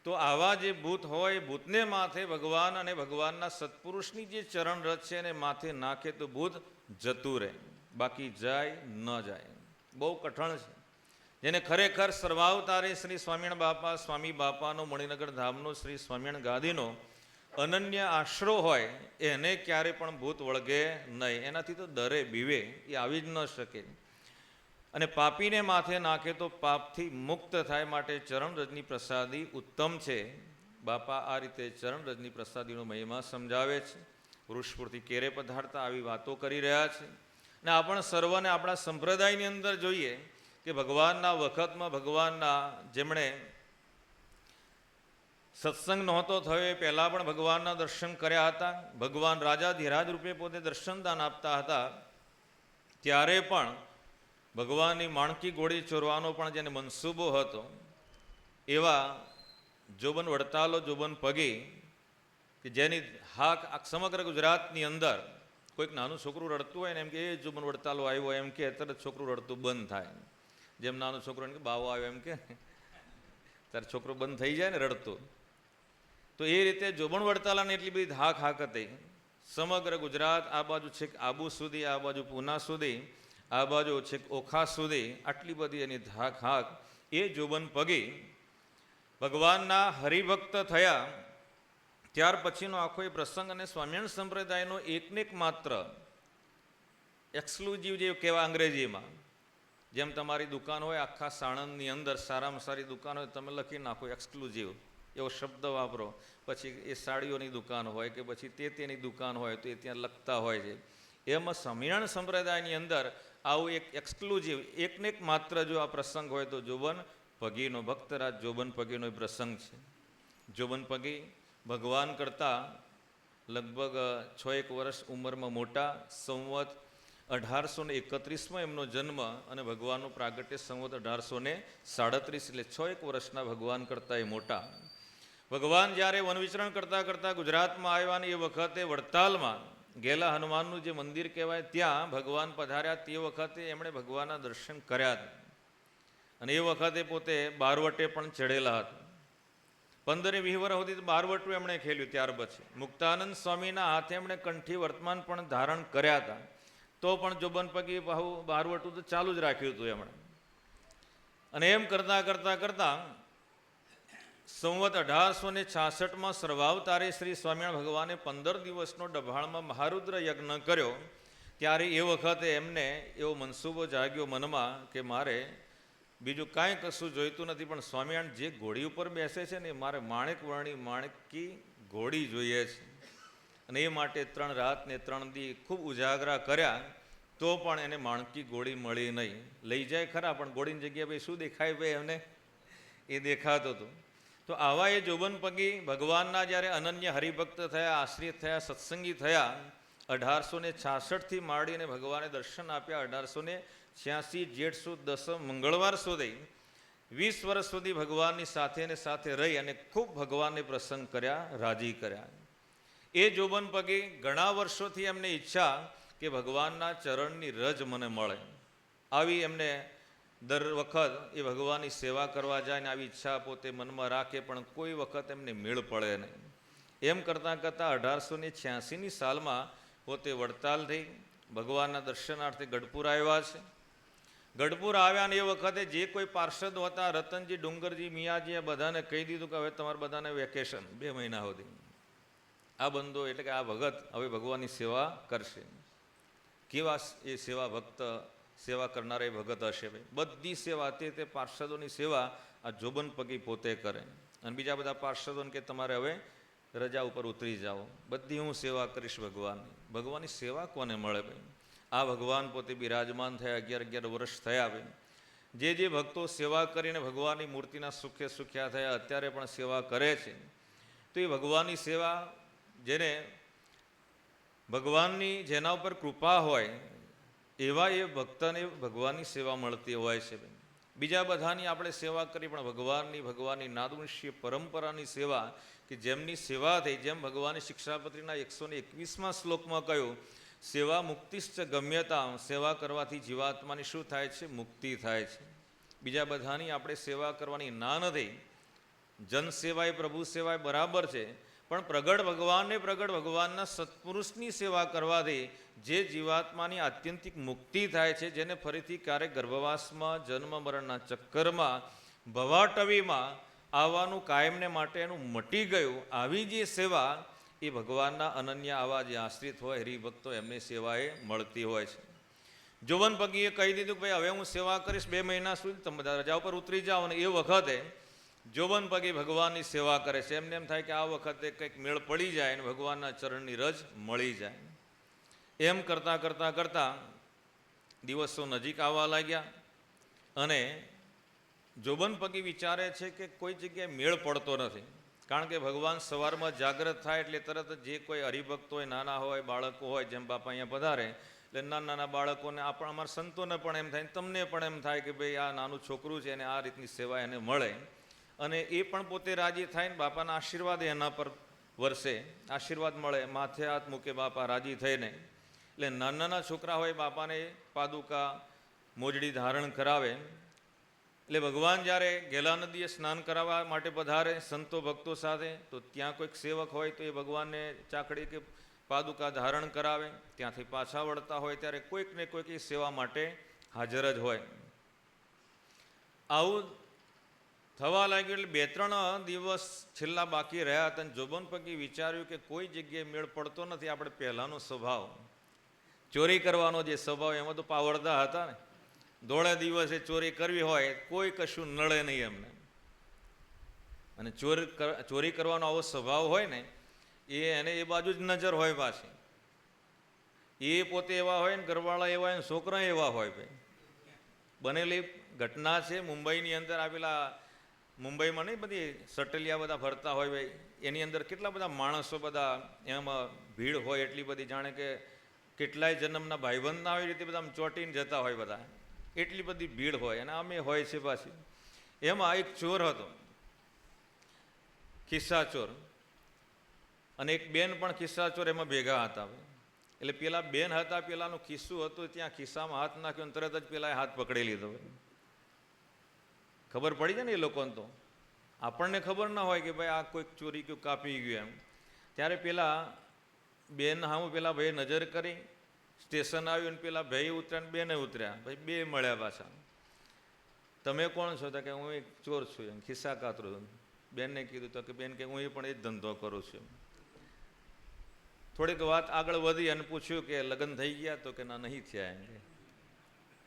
તો આવા જે ભૂત હોય, ભૂતને માથે ભગવાન અને ભગવાનના સત્પુરુષની જે ચરણ રજ છે એને માથે નાખે તો ભૂત જતું રહે, બાકી જાય ન જાય. બહુ કઠણ છે. જેને ખરેખર સર્વાવતારે શ્રી સ્વામિનારાયણ બાપા, સ્વામી બાપાનો, મણિનગર ધામનો, શ્રી સ્વામિનારાયણ ગાદીનો અનન્ય આશરો હોય એને ક્યારે પણ ભૂત વળગે નહીં. એનાથી તો ડરે બીવે, એ આવી જ ન શકે. અને પાપીને માથે નાખે તો પાપથી મુક્ત થાય, માટે ચરણ રજની પ્રસાદી ઉત્તમ છે. બાપા આ રીતે ચરણ રજની પ્રસાદીનો મહિમા સમજાવે છે. વૃક્ષપુરથી કેરે પધારતા આવી વાતો કરી રહ્યા છે. અને આપણ સર્વને આપણા સંપ્રદાયની અંદર જોઈએ કે ભગવાનના વખતમાં ભગવાનના જેમણે સત્સંગ નહોતો થયો એ પહેલાં પણ ભગવાનના દર્શન કર્યા હતા. ભગવાન રાજા ધીરાજ રૂપે પોતે દર્શનદાન આપતા હતા, ત્યારે પણ ભગવાનની માણકી ઘોડી ચોરવાનો પણ જેને મનસૂબો હતો એવા જોબન વડતાલો, જોબન પગી, કે જેની હાક સમગ્ર ગુજરાતની અંદર કોઈક નાનું છોકરું રડતું હોય ને એમ કે એ જોબન વડતાલો આવ્યો એમ કે તરત છોકરું રડતું બંધ થાય. જેમ નાનું છોકરું કે બાવો આવ્યો એમ કે ત્યારે છોકરું બંધ થઈ જાય ને રડતું. તો એ રીતે જોબણ વડતાલાની એટલી બધી હાક હતી. સમગ્ર ગુજરાત આ બાજુ છેક આબુ સુધી, આ બાજુ પૂના સુધી, આ બાજુ છેક ઓખા સુધી આટલી બધી એની હાક. એ જોબન પગી ભગવાનના હરિભક્ત થયા ત્યાર પછીનો આખો એ પ્રસંગ અને સ્વામિનારાયણ સંપ્રદાયનો એકને એક માત્ર એક્સક્લુઝિવ જે કહેવાય અંગ્રેજીમાં, જેમ તમારી દુકાન હોય આખા સાણંદની અંદર સારામાં સારી દુકાન હોય, તમે લખી નાખો એક્સક્લુઝિવ એવો શબ્દ વાપરો. પછી એ સાડીઓની દુકાન હોય કે પછી તેની દુકાન હોય તો એ ત્યાં લખતા હોય છે. એમાં સ્વામિનારાયણ સંપ્રદાયની અંદર આવું એક એક્સક્લુઝિવ એકને એક માત્ર જો આ પ્રસંગ હોય તો જોબન પગીનો, ભક્તરાજ જોબન પગીનો પ્રસંગ છે. જોબન પગી ભગવાન કરતાં લગભગ 6-1 વર્ષ ઉંમરમાં મોટા. સંવત 1831માં એમનો જન્મ અને ભગવાનનું પ્રાગટ્ય સંવત 1837, એટલે 6-1 વર્ષના ભગવાન કરતાં એ મોટા. ભગવાન જ્યારે વનવિચરણ કરતાં કરતાં ગુજરાતમાં આવ્યા ને એ વખતે વડતાલમાં ગેલા હનુમાનનું જે મંદિર કહેવાય ત્યાં ભગવાન પધાર્યા. તે વખતે એમણે ભગવાનના દર્શન કર્યા હતા. અને એ વખતે પોતે બારવટે પણ ચડેલા હતા. 15-20 વર્ષ સુધી બારવટું એમણે ખેલ્યું. ત્યાર પછી મુક્તાનંદ સ્વામીના હાથે એમણે કંઠી વર્તમાન પણ ધારણ કર્યા હતા. તો પણ જોબન પગી બારવટું તો ચાલુ જ રાખ્યું હતું એમણે. અને એમ કરતાં કરતાં કરતાં સંવત 1866માં સર્વાવતારે શ્રી સ્વામિનારાયણ ભગવાને 15 દિવસનો ડભાણમાં મહારુદ્ર યજ્ઞ કર્યો. ત્યારે એ વખતે એમને એવો મનસૂબો જાગ્યો મનમાં કે મારે બીજું કાંઈ કશું જોઈતું નથી, પણ સ્વામિનારાયણ જે ઘોડી ઉપર બેસે છે ને મારે માણેક વર્ણી માણકી ઘોડી જોઈએ છે. અને એ માટે 3 રાત ને 3 દી ખૂબ ઉજાગરા કર્યા, તો પણ એને માણકી ઘોડી મળી નહીં. લઈ જાય ખરા, પણ ઘોડીની જગ્યાએ ભાઈ શું દેખાય ભાઈ એમને? એ દેખાતું હતું. તો આવા એ જોબન પગી ભગવાનના જ્યારે અનન્ય હરિભક્ત થયા, આશ્રિત થયા, સત્સંગી થયા, 1866થી માંડીને ભગવાને દર્શન આપ્યા 1886 જેઠ સુદ 10 મંગળવાર સુધી 20 વર્ષ સુધી ભગવાનની સાથે ને સાથે રહી અને ખૂબ ભગવાનને પ્રસન્ન કર્યા, રાજી કર્યા. એ જોબન પગી ઘણા વર્ષોથી એમને ઈચ્છા કે ભગવાનના ચરણની રજ મને મળે. આવી એમને દર વખત એ ભગવાનની સેવા કરવા જાય ને આવી ઈચ્છા પોતે મનમાં રાખે, પણ કોઈ વખત એમને મેળ પડે નહીં. એમ કરતાં કરતાં 1886ની સાલમાં પોતે વડતાલ થઈ ભગવાનના દર્શનાર્થે ગઢપુર આવ્યા છે. ગઢપુર આવ્યા ને એ વખતે જે કોઈ પાર્ષદ હતા, રતનજી, ડુંગરજી, મિયાજી, બધાને કહી દીધું કે હવે તમારે બધાને વેકેશન 2 મહિના સુધી. આ બંદો એટલે કે આ ભગત હવે ભગવાનની સેવા કરશે. કેવા એ સેવા ભક્ત સેવા કરનારા એ ભગત હશે ભાઈ. બધી સેવા તે પાર્ષદોની સેવા આ જોબન પગી પોતે કરે અને બીજા બધા પાર્ષદોને કે તમારે હવે રજા ઉપર ઉતરી જાઓ, બધી હું સેવા કરીશ ભગવાનની. ભગવાનની સેવા કોને મળે ભાઈ? આ ભગવાન પોતે બિરાજમાન થયા 11 વર્ષ થયા ભાઈ. જે ભક્તો સેવા કરીને ભગવાનની મૂર્તિના સુખે સુખ્યા થયા અત્યારે પણ સેવા કરે છે, તો એ ભગવાનની સેવા જેને ભગવાનની જેના ઉપર કૃપા હોય એવા એ ભક્તને ભગવાનની સેવા મળતી હોય છે. બીજા બધાની આપણે સેવા કરી પણ ભગવાનની નાદવંશીય પરંપરાની સેવા કે જેમની સેવા થઈ, જેમ ભગવાનની શિક્ષાપત્રીના 121મા શ્લોકમાં કહ્યું, સેવા મુક્તિશ્ચ ગમ્યતા, સેવા કરવાથી જીવાત્માની શું થાય છે? મુક્તિ થાય છે. બીજા બધાની આપણે સેવા કરવાની ના નથી. જન સેવાય પ્રભુ સેવાય બરાબર છે, પણ પ્રગટ ભગવાનના સત્પુરુષની સેવા કરવાથી જે જીવાત્માની આત્યંતિક મુક્તિ થાય છે, જેને ફરીથી ક્યારેક ગર્ભવાસમાં જન્મ મરણના ચક્કરમાં ભવાટવીમાં આવવાનું કાયમને માટે એનું મટી ગયું, આવી જે સેવા એ ભગવાનના અનન્ય આવા જે આશ્રિત હોય હરિભક્તો એમની સેવા એ મળતી હોય છે. જોવન પગીએ કહી દીધું કે ભાઈ હવે હું સેવા કરીશ 2 મહિના સુધી, તમે બધા રજા ઉપર ઉતરી જાઓ. અને એ વખતે જોવન પગી ભગવાનની સેવા કરે છે. એમને એમ થાય કે આ વખતે કંઈક મેળ પડી જાય અને ભગવાનના ચરણની રજ મળી જાય. એમ કરતાં કરતાં કરતાં દિવસો નજીક આવવા લાગ્યા અને જોબન પગી વિચારે છે કે કોઈ જગ્યાએ મેળ પડતો નથી. કારણ કે ભગવાન સવારમાં જાગ્રત થાય એટલે તરત જ જે કોઈ હરિભક્ત હોય, નાના હોય, બાળકો હોય, જેમ બાપા અહીંયા પધારે એટલે નાના બાળકોને અમારા સંતોને પણ એમ થાય, તમને પણ એમ થાય કે ભાઈ આ નાનું છોકરું છે એને આ રીતની સેવા એને મળે અને એ પણ પોતે રાજી થાય ને બાપાના આશીર્વાદ એના પર વરસે, આશીર્વાદ મળે, માથે હાથ મૂકે બાપા રાજી થઈને. એટલે નાના છોકરા હોય બાપાને પાદુકા મોજડી ધારણ કરાવે. એટલે ભગવાન જ્યારે ગેલા નદીએ સ્નાન કરાવવા માટે પધારે સંતો ભક્તો સાથે, તો ત્યાં કોઈક સેવક હોય તો એ ભગવાનને ચાકડી કે પાદુકા ધારણ કરાવે. ત્યાંથી પાછા વળતા હોય ત્યારે કોઈક ને કોઈક એ સેવા માટે હાજર જ હોય. આવું થવા લાગ્યું એટલે 2-3 દિવસ છેલ્લા બાકી રહ્યા હતા. જોબન પગી વિચાર્યું કે કોઈ જગ્યાએ મેળ પડતો નથી. આપણે પહેલાંનો સ્વભાવ ચોરી કરવાનો જે સ્વભાવ એમાં તો પાવરદા હતા ને, દોડે દિવસે ચોરી કરવી હોય કોઈ કશું નડે નહીં એમને. અને ચોરી કરવાનો આવો સ્વભાવ હોય ને એને એ બાજુ જ નજર હોય પાછી. એ પોતે એવા હોય ને ઘરવાળા એવા હોય ને છોકરા એવા હોય ભાઈ. બનેલી ઘટના છે મુંબઈની અંદર. આવેલા મુંબઈમાં નહીં બધી સટલિયા બધા ફરતા હોય ભાઈ, એની અંદર કેટલા બધા માણસો બધા એમાં ભીડ હોય એટલી બધી, જાણે કે કેટલાય જન્મના ભાઈબંધ ના હોય રીતે બધા આમ ચોંટીને જતા હોય બધા, એટલી બધી ભીડ હોય. અને આમે હોય છે પાછી. એમાં એક ચોર હતો, ખિસ્સા ચોર, અને એક બેન પણ ખિસ્સા ચોર એમાં ભેગા હતા. એટલે પેલા બેન હતા, પેલાનું ખિસ્સું હતું, ત્યાં ખિસ્સામાં હાથ નાખ્યો તરત જ પેલા હાથ પકડી લીધો. ખબર પડી જાય ને એ લોકોને. તો આપણને ખબર ના હોય કે ભાઈ આ કોઈક ચોરી કયું કાપી ગયું એમ. ત્યારે પેલા બેન હામું પેલા ભાઈ નજર કરી, સ્ટેશન આવ્યું ને પેલા ભાઈ ઉતર્યા ને બેને ઉતર્યા. ભાઈ બે મળ્યા પાછા. તમે કોણ છો? તો કે હું એક ચોર છું એમ, ખિસ્સા કાતરું છું. બેનને કીધું તો કે બેન કે હું પણ એ જ ધંધો કરું છું. થોડીક વાત આગળ વધી અને પૂછ્યું કે લગ્ન થઈ ગયા? તો કે ના નહીં થયા. એમ કે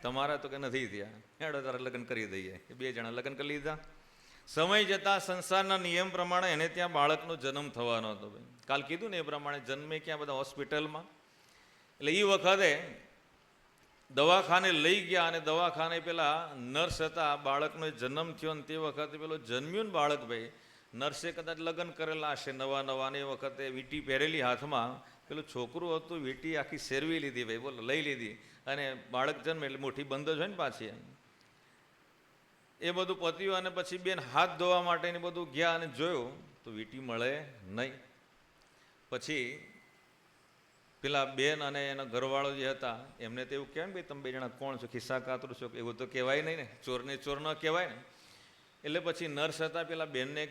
તમારા? તો કે નથી થયા. હેડો તારા લગ્ન કરી દઈએ. 2 જણા લગ્ન કરી લીધા. સમય જતાં સંસારના નિયમ પ્રમાણે એને ત્યાં બાળકનો જન્મ થવાનો હતો. ભાઈ કાલ કીધું ને એ પ્રમાણે જન્મે ક્યાં? બધા હોસ્પિટલમાં. એટલે એ વખતે દવાખાને લઈ ગયા અને દવાખાને પેલા નર્સ હતા, બાળકનો જન્મ થયો ને તે વખતે પેલો જન્મ્યું ને બાળક ભાઈ, નર્સે કદાચ લગ્ન કરેલા હશે નવા ને એ વખતે વીંટી પહેરેલી હાથમાં. પેલું છોકરું હતું, વીંટી આખી શેરવી લીધી ભાઈ, બોલો લઈ લીધી. અને બાળક જન્મે એટલે મોટી બંધ જ હોય ને પાછી. એ બધું પત્યું અને પછી બેન હાથ ધોવા માટે ને બધું ગયા અને જોયું તો વીંટી મળે નહીં. પછી પેલા બેન અને એના ઘરવાળો જે હતા એમને તો એવું કહેવાય ભાઈ તમે 2 જણા કોણ છો? ખિસ્સા કાતરું છો? એવું તો કહેવાય નહીં ને, ચોરને ચોર ન કહેવાય ને. એટલે પછી નર્સ હતા, પેલા બેનને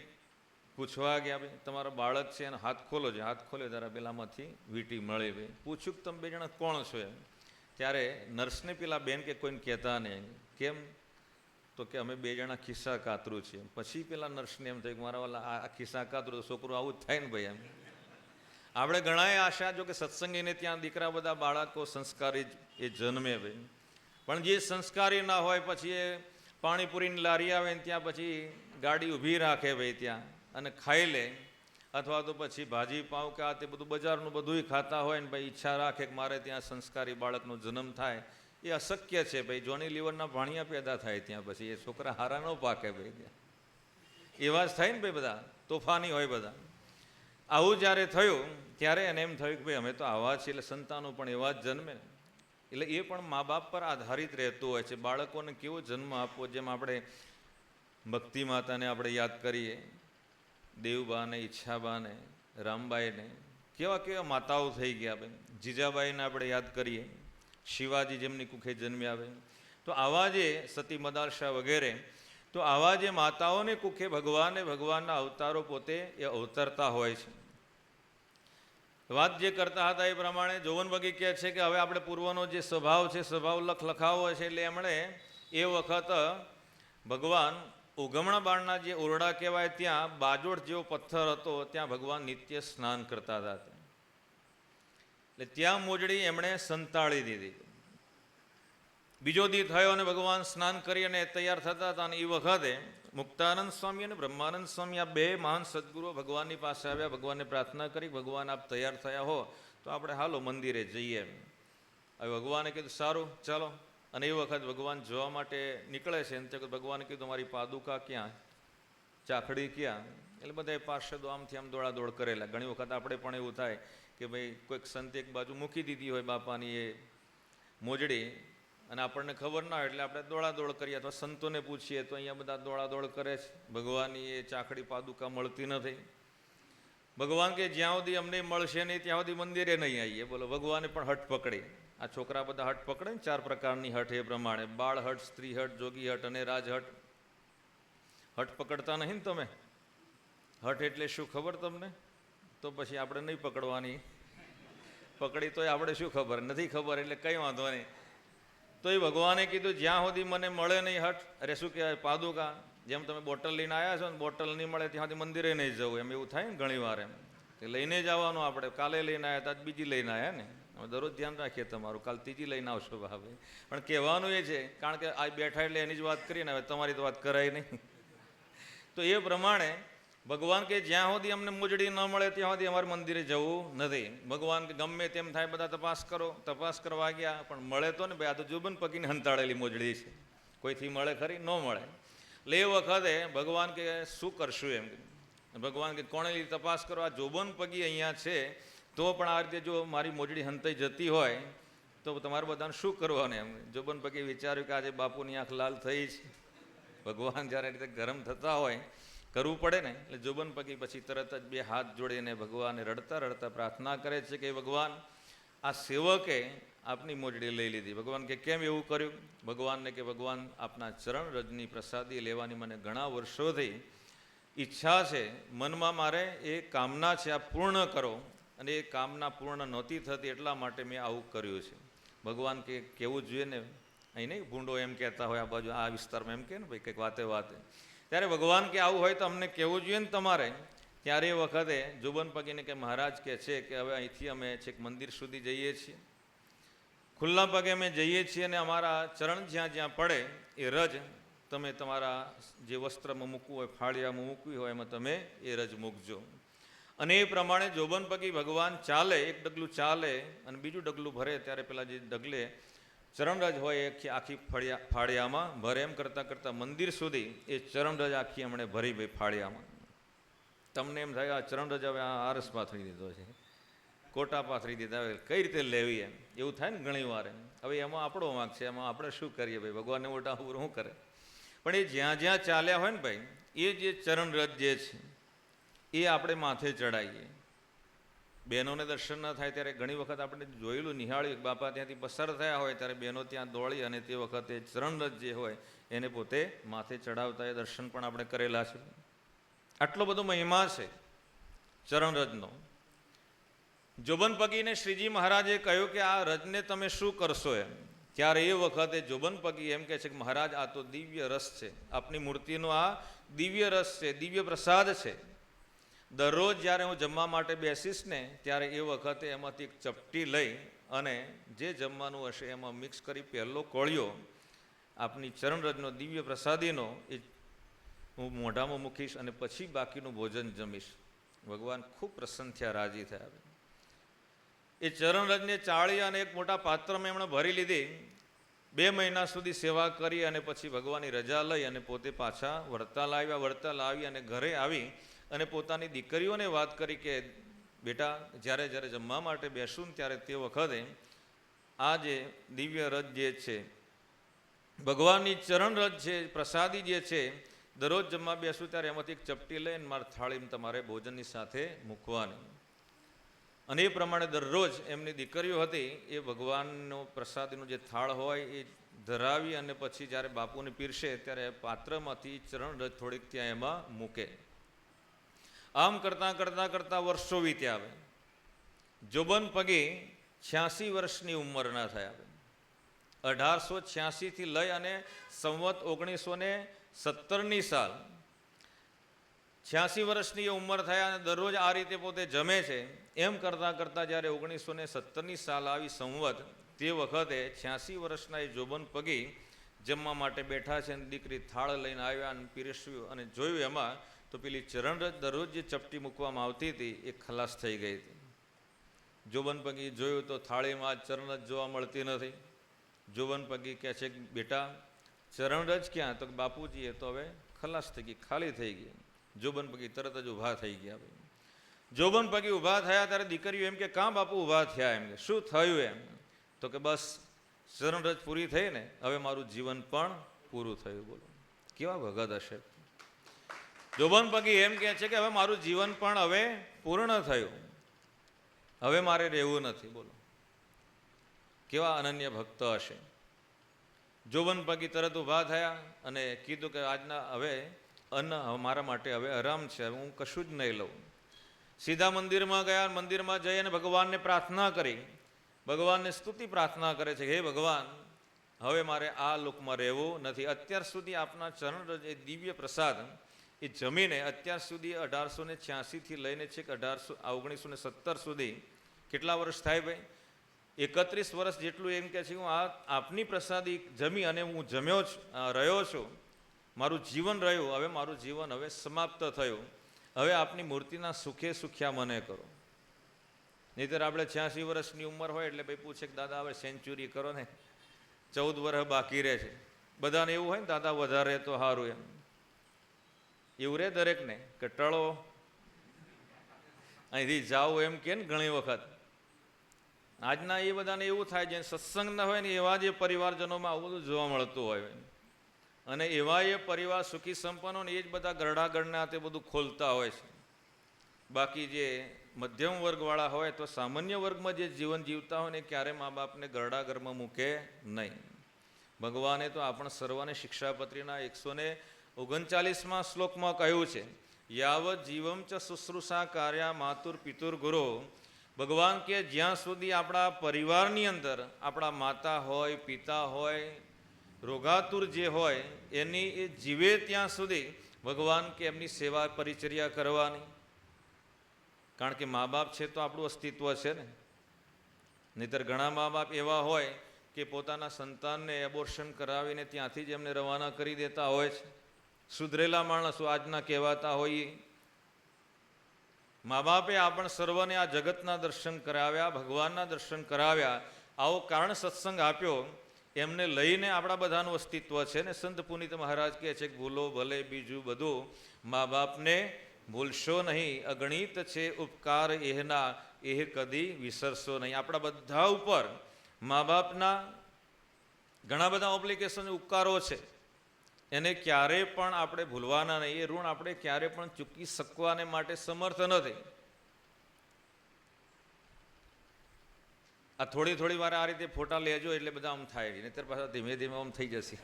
પૂછવા ગયા, ભાઈ તમારો બાળક છે એનો હાથ ખોલો છે. હાથ ખોલ્યો ત્યારે પેલામાંથી વીંટી મળે. ભાઈ પૂછ્યું કે તમે 2 જણા કોણ છો એમ. ત્યારે નર્સને પેલા બેન કે કોઈને કહેતા નહીં. કેમ? તો કે અમે 2 જણા ખિસ્સા કાતરું છીએ. પછી પેલા નર્સને એમ થયું કે મારા વાલા આ ખિસ્સા કાતરું છોકરું આવું જ થાય ને ભાઈ એમ. આપણે ઘણાએ આશા જો કે સત્સંગીને ત્યાં દીકરા બધા બાળકો સંસ્કારી એ જન્મે ભાઈ, પણ જે સંસ્કારી ના હોય પછી એ પાણીપુરીની લારી આવે ને ત્યાં પછી ગાડી ઊભી રાખે ભાઈ ત્યાં અને ખાઈ લે, અથવા તો પછી ભાજી પાઉં કે આ તે બધું બજારનું બધુંય ખાતા હોય ને ભાઈ ઈચ્છા રાખે કે મારે ત્યાં સંસ્કારી બાળકનો જન્મ થાય, એ અશક્ય છે ભાઈ. જોની લીવરના ભાણિયા પેદા થાય ત્યાં પછી એ છોકરા હારા ન પાકે ભાઈ ત્યાં, એવા જ થાય ને ભાઈ, બધા તોફાની હોય બધા. આવું જ્યારે થયું ત્યારે એને એમ થયું કે ભાઈ અમે તો આવા છીએ, એટલે સંતાનો પણ એવા જ જન્મે. એટલે એ પણ મા બાપ પર આધારિત રહેતું હોય છે, બાળકોને કેવો જન્મ આપવો. જેમ આપણે ભક્તિ માતાને આપણે યાદ કરીએ, દેવબાને, ઈચ્છાબાને, રામબાઈને, કેવા કેવા માતાઓ થઈ ગયા ભાઈ. જીજાબાઈને આપણે યાદ કરીએ, શિવાજી જેમની કુખે જન્મ્યા આવે. તો આવા જે સતી મદાલશા વગેરે, તો આવા જે માતાઓને કુખે ભગવાનના અવતારો પોતે એ અવતરતા હોય છે. વાત જે કરતા હતા એ પ્રમાણે જોવન વગી કહે છે કે હવે આપણે પૂર્વનો જે સ્વભાવ છે, સ્વભાવ લખાવો છે. એટલે એમણે એ વખત ભગવાન ઉગમણા બાળના જે ઓરડા કહેવાય ત્યાં બાજોટ જેવો પથ્થર હતો, ત્યાં ભગવાન નિત્ય સ્નાન કરતા હતા. એટલે ત્યાં મોજડી એમણે સંતાળી દીધી. બીજો દી થયો અને ભગવાન સ્નાન કરી અને તૈયાર થતા હતા, અને એ વખતે મુક્તાનંદ સ્વામી અને બ્રહ્માનંદ સ્વામી આ બે મહાન સદગુરુઓ ભગવાનની પાસે આવ્યા. ભગવાનને પ્રાર્થના કરી, ભગવાન આપ તૈયાર થયા હો તો આપણે હાલો મંદિરે જઈએ. હવે ભગવાને કીધું સારું ચાલો. અને એ વખત ભગવાન જોવા માટે નીકળે છે, અને ભગવાને કીધું મારી પાદુકા ક્યાં, ચાખડી ક્યાં? એટલે બધા પાર્ષદો આમથી આમ દોડાદોડ કરેલા. ઘણી વખત આપણે પણ એવું થાય કે ભાઈ કોઈક સંતે એક બાજુ મૂકી દીધી હોય બાપાની એ મોજડી, અને આપણને ખબર ના હોય એટલે આપણે દોડાદોડ કરીએ, અથવા સંતોને પૂછીએ તો અહીંયા બધા દોડાદોડ કરે છે. ભગવાનની એ ચાખડી પાદુકા મળતી નથી. ભગવાન કે જ્યાં સુધી અમને મળશે નહીં ત્યાં સુધી મંદિરે નહીં આવીએ. બોલો, ભગવાને પણ હઠ પકડી. આ છોકરા બધા હઠ પકડે ને 4 પ્રકારની હઠ એ પ્રમાણે, બાળ હઠ, સ્ત્રી હઠ, જોગી હઠ અને રાજ હઠ. હઠ પકડતા નહીં ને તમે? હઠ એટલે શું ખબર તમને? તો પછી આપણે નહીં પકડવાની. પકડી તોય આપણે શું ખબર, નથી ખબર એટલે કંઈ વાંધો નહીં. તો એ ભગવાને કીધું જ્યાં સુધી મને મળે નહીં હઠ, અરે શું કહેવાય, પાદુકા, જેમ તમે બોટલ લઈને આવ્યા છો ને, બોટલ નહીં મળે ત્યાં સુધી મંદિરે નહીં જવું, એમ એવું થાય ને ઘણી વાર. એમ તે લઈને જ આવવાનું. આપણે કાલે લઈને આવ્યા હતા, બીજી લઈને આવ્યા ને. અમે દરરોજ ધ્યાન રાખીએ તમારું, કાલ ત્રીજી લઈને આવશો ભાવે. પણ કહેવાનું એ છે, કારણ કે આ બેઠા એટલે એની જ વાત કરીએ ને, હવે તમારી તો વાત કરાય નહીં. તો એ પ્રમાણે ભગવાન કે જ્યાં સુધી અમને મોજડી ન મળે ત્યાં સુધી અમારે મંદિરે જવું નથી. ભગવાન કે ગમે તેમ થાય બધા તપાસ કરો. તપાસ કરવા ગયા પણ મળે તો ને ભાઈ, આ તો જોબન પકીને હંતાળેલી મોજડી છે, કોઈથી મળે ખરી? ન મળે. એટલે એ વખતે ભગવાન કે શું કરશું એમ. ભગવાન કે કોણે લીધી તપાસ કરો, આ જોબન પગી અહીંયા છે, તો પણ આ રીતે જો મારી મોજડી હંતાઈ જતી હોય તો તમારે બધાને શું કરવાનું એમ. જોબન પગી વિચાર્યું કે આજે બાપુની આંખ લાલ થઈ છે. ભગવાન જ્યારે રીતે ગરમ થતા હોય કરવું પડે ને, એટલે જોબન પગી પછી તરત જ 2 હાથ જોડીને ભગવાને રડતા રડતા પ્રાર્થના કરે છે કે ભગવાન, આ સેવકે આપની મોજડી લઈ લીધી. ભગવાન કે કેમ એવું કર્યું? ભગવાનને કે ભગવાન આપના ચરણ રજની પ્રસાદી લેવાની મને ઘણા વર્ષોથી ઈચ્છા છે, મનમાં મારે એ કામના છે, આ પૂર્ણ કરો. અને એ કામના પૂર્ણ નહોતી થતી એટલા માટે મેં આવું કર્યું છે. ભગવાન કે કેવું જોઈએ ને, અહીં નહીં ભૂંડો એમ કહેતા હોય આ બાજુ આ વિસ્તારમાં એમ કે ને ભાઈ કંઈક વાતે વાતે, ત્યારે ભગવાન કે આવું હોય તો અમને કહેવું જોઈએ ને તમારે. ત્યારે એ વખતે જોબન પગીને કે મહારાજ કે છે કે હવે અહીંથી અમે છેક મંદિર સુધી જઈએ છીએ, ખુલ્લા પગે અમે જઈએ છીએ, અને અમારા ચરણ જ્યાં જ્યાં પડે એ રજ તમે તમારા જે વસ્ત્રમાં મૂકવું હોય, ફાળિયામાં મૂકવી હોય એમાં તમે એ રજ મૂકજો. અને એ પ્રમાણે જોબન પગી ભગવાન ચાલે, એક ડગલું ચાલે અને બીજું ડગલું ભરે, ત્યારે પેલા જે ડગલે ચરણરજ હોય એ આખી ફાળિયામાં ભરે. એમ કરતાં કરતાં મંદિર સુધી એ ચરણરજ આખી એમણે ભરી ભાઈ ફાળિયામાં. તમને એમ થાય આ ચરણરજ હવે આ આરસ પાથરી દીધો છે, કોટા પાથરી દીધા, હવે કઈ રીતે લેવી એમ એવું થાય ને ઘણી વાર. હવે એમાં આપણો વાંક છે, એમાં આપણે શું કરીએ ભાઈ, ભગવાનને મોટા શું કરે. પણ એ જ્યાં જ્યાં ચાલ્યા હોય ને ભાઈ, એ જે ચરણરજ જે છે એ આપણે માથે ચડાવીએ. બહેનોને દર્શન ન થાય ત્યારે ઘણી વખત આપણે જોયેલું, નિહાળ્યું, બાપા ત્યાંથી પસાર થયા હોય ત્યારે બહેનો ત્યાં દોડી અને તે વખતે ચરણરજ જે હોય એને પોતે માથે ચડાવતા, એ દર્શન પણ આપણે કરેલા છે. આટલો બધો મહિમા છે ચરણરજનો. જોબન પગીને શ્રીજી મહારાજે કહ્યું કે આ રજને તમે શું કરશો એમ. ત્યારે એ વખતે જોબન પગી એમ કહે છે કે મહારાજ આ તો દિવ્ય રસ છે, આપની મૂર્તિનો આ દિવ્ય રસ છે, દિવ્ય પ્રસાદ છે. દરરોજ જ્યારે હું જમવા માટે બેસીશ ને ત્યારે એ વખતે એમાંથી એક ચપટી લઈ અને જે જમવાનું હશે એમાં મિક્સ કરી પહેલો કોળિયો આપની ચરણરજનો દિવ્ય પ્રસાદીનો એ હું મોઢામાં મૂકીશ અને પછી બાકીનું ભોજન જમીશ. ભગવાન ખૂબ પ્રસન્ન થયા, રાજી થયા. એ ચરણરજને ચાળી અને એક મોટા પાત્રમાં એમણે ભરી લીધી. 2 મહિના સુધી સેવા કરી અને પછી ભગવાનની રજા લઈ અને પોતે પાછા વડતાલ આવ્યા. વડતાલ આવી અને ઘરે આવી અને પોતાની દીકરીઓને વાત કરી કે બેટા, જ્યારે જ્યારે જમવા માટે બેસું ત્યારે તે વખતે આ જે દિવ્ય રજ જે છે, ભગવાનની ચરણ રજ છે, પ્રસાદી જે છે, દરરોજ જમવા બેસું ત્યારે એમાંથી એક ચપટી લઈને મારા થાળીમાં તમારે ભોજનની સાથે મૂકવાની. અને એ પ્રમાણે દરરોજ એમની દીકરીઓ હતી એ ભગવાનનો પ્રસાદીનો જે થાળ હોય એ ધરાવી અને પછી જ્યારે બાપુને પીરસે ત્યારે પાત્રમાંથી ચરણ રજ થોડીક ત્યાં એમાં મૂકે. આમ કરતાં કરતાં કરતાં વર્ષો વીત્યા આવે. જોબન પગે 86 વર્ષની ઉંમરના થયા. 1886 થી લઈ અને સંવત 1917ની સાલ 86 વર્ષની ઉંમર થયા અને દરરોજ આ રીતે પોતે જમે છે. એમ કરતાં કરતાં જ્યારે 1917ની સાલ આવી સંવત, તે વખતે 86 વર્ષના એ જોબન પગી જમવા માટે બેઠા છે અને દીકરી થાળ લઈને આવ્યા અને પીરસ્યું અને જોયું એમાં તો પેલી ચરણરજ દરરોજ જે ચપટી મૂકવામાં આવતી હતી એ ખલાસ થઈ ગઈ હતી. જોબન પગી જોયું તો થાળીમાં ચરણરજ જોવા મળતી નથી. જોબન પગી કહે છે કે બેટા, ચરણરજ ક્યાં? તો બાપુજી એ તો હવે ખલાસ થઈ ગઈ, ખાલી થઈ ગઈ. જોબન પગી તરત જ ઊભા થઈ ગયા. જોબન પગી ઊભા થયા ત્યારે દીકરીઓ એમ કે કાં બાપુ ઊભા થયા? એમ કે શું થયું? એમ તો કે બસ ચરણરજ પૂરી થઈ ને, હવે મારું જીવન પણ પૂરું થયું. બોલો કેવા ભગત હશે. જોબન પગી એમ કહે છે કે હવે મારું જીવન પણ હવે પૂર્ણ થયું, હવે મારે રહેવું નથી. બોલો કેવા અનન્ય ભક્ત હશે. જોબન પગી તરત ઊભા થયા અને કીધું કે આજના હવે અન્ન મારા માટે હવે આરામ છે, હવે હું કશું જ નહીં લઉં. સીધા મંદિરમાં ગયા. મંદિરમાં જઈ અને ભગવાનને પ્રાર્થના કરી. ભગવાનને સ્તુતિ પ્રાર્થના કરે છે, હે ભગવાન, હવે મારે આ લોકમાં રહેવું નથી. અત્યાર સુધી આપના ચરણરજ એ દિવ્ય પ્રસાદ એ જમીને અત્યાર સુધી 1886 થી લઈને છેક 1917 સુધી કેટલા વર્ષ થાય ભાઈ? 31 વર્ષ જેટલું એમ કહે છે હું આપની પ્રસાદી જમી અને હું જમ્યો રહ્યો છું, મારું જીવન રહ્યું, હવે મારું જીવન હવે સમાપ્ત થયું, હવે આપની મૂર્તિના સુખે સુખ્યા મને કરો. નહીંતર આપણે 86 વર્ષની ઉંમર હોય એટલે ભાઈ પૂછે કે દાદા હવે સેન્ચુરી કરો ને, 14 વર્ષ બાકી રહે છે. બધાને એવું હોય ને દાદા વધારે તો સારું, એમ એવું રહે દરેકને કે ટળો અહીંથી જાઓ એમ કે ને ઘણી વખત. આજના એ બધાને એવું થાય જે સત્સંગ ના હોય ને એવા જે પરિવારજનોમાં આવું બધું જોવા મળતું હોય. અને એવા એ પરિવાર સુખી સંપન્નો ને એ જ બધા ગરડાગરના તે બધું ખોલતા હોય છે. બાકી જે મધ્યમ વર્ગવાળા હોય તો સામાન્ય વર્ગમાં જે જીવન જીવતા હોય ને ક્યારે મા બાપને ગરડાગરમાં મૂકે નહીં. ભગવાને તો આપણ સર્વને શિક્ષાપત્રીના 139મા શ્લોકમાં કહ્યું છે, યાવત જીવમ ચ શુશ્રૂષા કાર્યા માતુર પિતુર ગુરુ. ભગવાન કે જ્યાં સુધી આપણા પરિવારની અંદર આપણા માતા હોય, પિતા હોય, રોગાતુર જે હોય એની એ જીવે ત્યાં સુધી ભગવાન કે એમની સેવા પરિચર્યા કરવાની. કારણ કે મા બાપ છે તો આપણું અસ્તિત્વ છે ને. નહીંતર ઘણા મા બાપ એવા હોય કે પોતાના સંતાનને એબોર્શન કરાવીને ત્યાંથી જ એમને રવાના કરી દેતા હોય છે. સુધરેલા માણસો આજના કહેવાતા હોઈએ. મા બાપે આપણ સર્વને આ જગતના દર્શન કરાવ્યા, ભગવાનના દર્શન કરાવ્યા, આવો કારણ સત્સંગ આપ્યો, એમને લઈને આપણા બધાનું અસ્તિત્વ છે ને. સંત પુનિત મહારાજ કહે છે કે ભૂલો ભલે બીજું બધું, મા બાપને ભૂલશો નહીં, અગણિત છે ઉપકાર એહના, એહ કદી વિસરશો નહીં. આપણા બધા ઉપર મા બાપના ઘણા બધા ઓબ્લિગેશન ઉપકારો છે, એને ક્યારે પણ આપણે ભૂલવાના નહીં. એ ઋણ આપણે ક્યારે પણ ચૂકી શકવાને માટે સમર્થ નથી. આ થોડી વાર આ રીતે ફોટા લેજો એટલે બધા આમ થાય, નહીતર પાછા ધીમે ધીમે આમ થઈ જશે.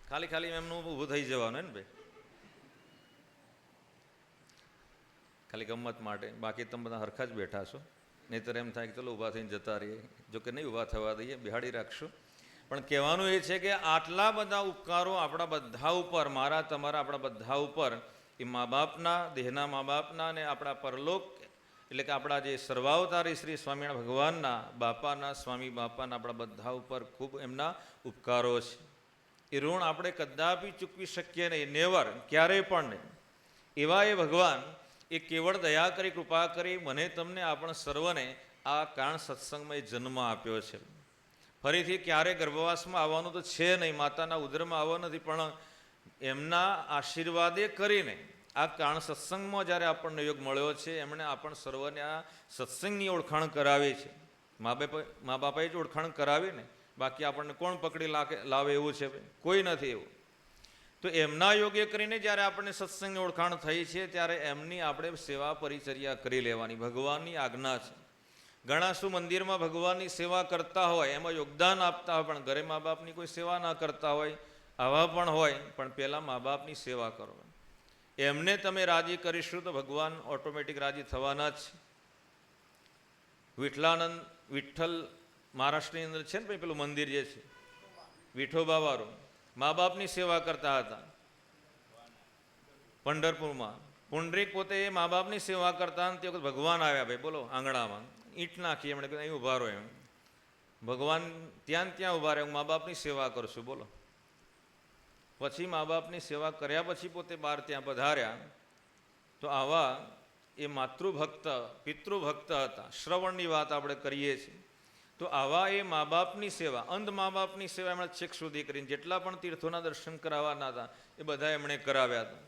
ખાલી એમનું ઊભું થઈ જવાનું ને ભાઈ, ખાલી ગમત માટે. બાકી તમે બધા હરખા જ બેઠા છો, નહીતર એમ થાય કે ચલો ઊભા થઈને જતા રહીએ. જોકે નહીં ઊભા થવા દઈએ, બેહાડી રાખશું. પણ કહેવાનું એ છે કે આટલા બધા ઉપકારો આપણા બધા ઉપર, મારા તમારા આપણા બધા ઉપર એ મા બાપના, દેહના મા બાપના અને આપણા પરલોક એટલે કે આપણા જે સર્વાવતારી શ્રી સ્વામિનારાયણ ભગવાનના બાપાના, સ્વામી બાપાના આપણા બધા ઉપર ખૂબ એમના ઉપકારો છે. એ ઋણ આપણે કદાપી ચૂકવી શકીએ નહીં, નેવર, ક્યારેય પણ નહીં. એવા એ ભગવાન એ કેવળ દયા કરી, કૃપા કરી મને તમને આપણ સર્વને આ કાણ સત્સંગમાં એ જન્મ આપ્યો છે. ફરીથી ક્યારે ગર્ભવાસમાં આવવાનું તો છે નહીં, માતાના ઉદરમાં આવવાનું નથી, પણ એમના આશીર્વાદે કરીને આ કાણ સત્સંગમાં જ્યારે આપણને યોગ મળ્યો છે, એમણે આપણ સર્વને આ સત્સંગની ઓળખાણ કરાવી છે. મા બાપાએ જ ઓળખાણ કરાવી ને, બાકી આપણને કોણ પકડી લાવે એવું છે? કોઈ નથી એવું. તો એમના યોગ્ય કરીને જ્યારે આપણને સત્સંગની ઓળખાણ થઈ છે, ત્યારે એમની આપણે સેવા પરિચર્યા કરી લેવાની ભગવાનની આજ્ઞા છે. ઘણા શું મંદિરમાં ભગવાનની સેવા કરતા હોય, એમાં યોગદાન આપતા હોય, પણ ઘરે મા બાપની કોઈ સેવા ના કરતા હોય, આવા પણ હોય. પણ પહેલાં મા બાપની સેવા કરો. એમને તમે રાજી કરીશું તો ભગવાન ઓટોમેટિક રાજી થવાના જ છે. વિઠ્ઠલ મહારાષ્ટ્રની અંદર છે ને ભાઈ, પેલું મંદિર જે છે વિઠોબાવાળું, મા બાપની સેવા કરતા હતા. પંઢરપુરમાં પુંડરીક પોતે એ મા બાપની સેવા કરતા હતા. તે વખત ભગવાન આવ્યા ભાઈ, બોલો, આંગણામાં ઈંટ નાખી, એમણે કીધું અહીં ઉભા રહો. એમ ભગવાન ત્યાં ઉભા રહે, હું મા બાપની સેવા કરશું. બોલો. પછી મા બાપની સેવા કર્યા પછી પોતે બહાર ત્યાં પધાર્યા. તો આવા એ માતૃભક્ત, પિતૃભક્ત હતા. શ્રવણની વાત આપણે કરીએ છીએ. તો આવા એ મા બાપની સેવા, અંધ મા બાપની સેવા એમણે છેક સુધી કરીને જેટલા પણ તીર્થોના દર્શન કરાવવાના હતા એ બધા એમણે કરાવ્યા હતા.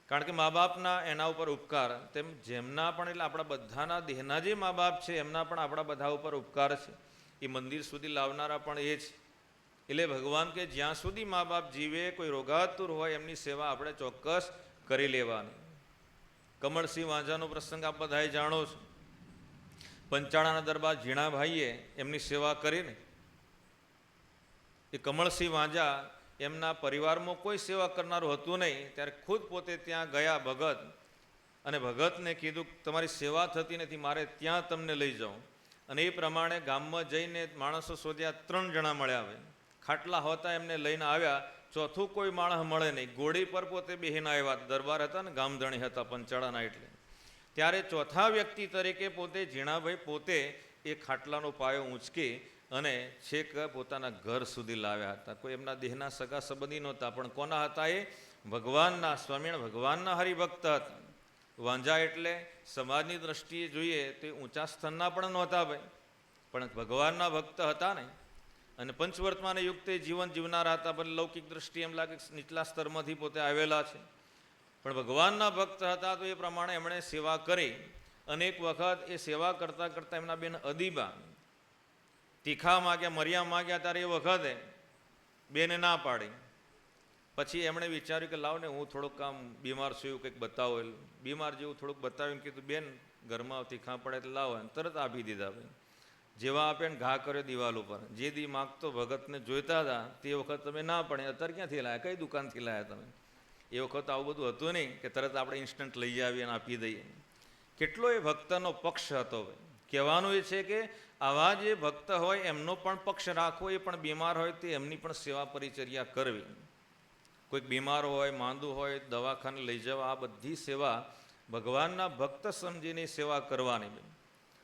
કારણ કે મા બાપના એના ઉપર ઉપકાર, તેમ જેમના પણ, એટલે આપણા બધાના દેહના જે મા બાપ છે એમના પણ આપણા બધા ઉપર ઉપકાર છે. એ મંદિર સુધી લાવનારા પણ એ છે. એટલે ભગવાન કે જ્યાં સુધી મા બાપ જીવે, કોઈ રોગાતુર હોય, એમની સેવા આપણે ચોક્કસ કરી લેવાની. કમળસિંહ વાંઝાનો પ્રસંગ આપ બધાએ જાણો છો. પંચાળાના દરબાર ઝીણાભાઈએ એમની સેવા કરીને, એ કમળસિંહ વાંઝા એમના પરિવારમાં કોઈ સેવા કરનારું હતું નહીં, ત્યારે ખુદ પોતે ત્યાં ગયા ભગત, અને ભગતને કીધું તમારી સેવા થતી નથી, મારે ત્યાં તમને લઈ જાઉં. અને એ પ્રમાણે ગામમાં જઈને માણસો શોધ્યા, 3 જણા મળ્યા. હવે ખાટલા હોતા એમને લઈને આવ્યા, ચોથું કોઈ માણસ મળે નહીં. ઘોડી પર પોતે બેહીને આવ્યા. દરબાર હતા ને, ગામધણી હતા પંચાળાના. એટલે ત્યારે ચોથા વ્યક્તિ તરીકે પોતે ઝીણાભાઈ પોતે એ ખાટલાનો પાયો ઊંચકી અને છેક પોતાના ઘર સુધી લાવ્યા હતા. કોઈ એમના દેહના સગા સંબંધી નહોતા, પણ કોના હતા? એ ભગવાનના, સ્વામિનારાયણ ભગવાનના હરિભક્ત હતા. વાંઝા એટલે સમાજની દ્રષ્ટિએ જોઈએ તો એ ઊંચા સ્થાનના પણ નહોતા ભાઈ, પણ ભગવાનના ભક્ત હતા ને. અને પંચવર્તમાન યુક્તે જીવન જીવનારા હતા. ભલે લૌકિક દ્રષ્ટિએ એમ લાગે નીચલા સ્તરમાંથી પોતે આવેલા છે, પણ ભગવાનના ભક્ત હતા. તો એ પ્રમાણે એમણે સેવા કરી. અનેક વખત એ સેવા કરતાં કરતાં એમના બેન અદીબા તીખા માગ્યા, મર્યા માગ્યા, ત્યારે એ વખતે બેને ના પાડી. પછી એમણે વિચાર્યું કે લાવ ને હું થોડુંક કામ બીમાર છું એવું કંઈક બતાવો. બીમાર જેવું થોડુંક બતાવ્યું, કીધું બેન ઘરમાં તીખા પડે એટલે લાવો. તરત આપી દીધા ભાઈ. જેવા આપે ને ઘા કર્યો દિવાલ ઉપર. જે દી માગતો ભગતને જોઈતા હતા તે વખત તમે ના પડે. અત્યારે ક્યાંથી લાયા? કઈ દુકાનથી લાયા તમે? એ વખત આવું બધું હતું નહીં કે તરત આપણે ઇન્સ્ટન્ટ લઈ આવીએ અને આપી દઈએ. કેટલો એ ભક્તનો પક્ષ હતો ભાઈ. કહેવાનું એ છે કે આવા જે ભક્ત હોય એમનો પણ પક્ષ રાખવો. એ પણ બીમાર હોય તો એમની પણ સેવા પરિચર્યા કરવી. કોઈક બીમાર હોય, માંદું હોય, દવાખાને લઈ જવા, આ બધી સેવા ભગવાનના ભક્ત સમજીને સેવા કરવાની.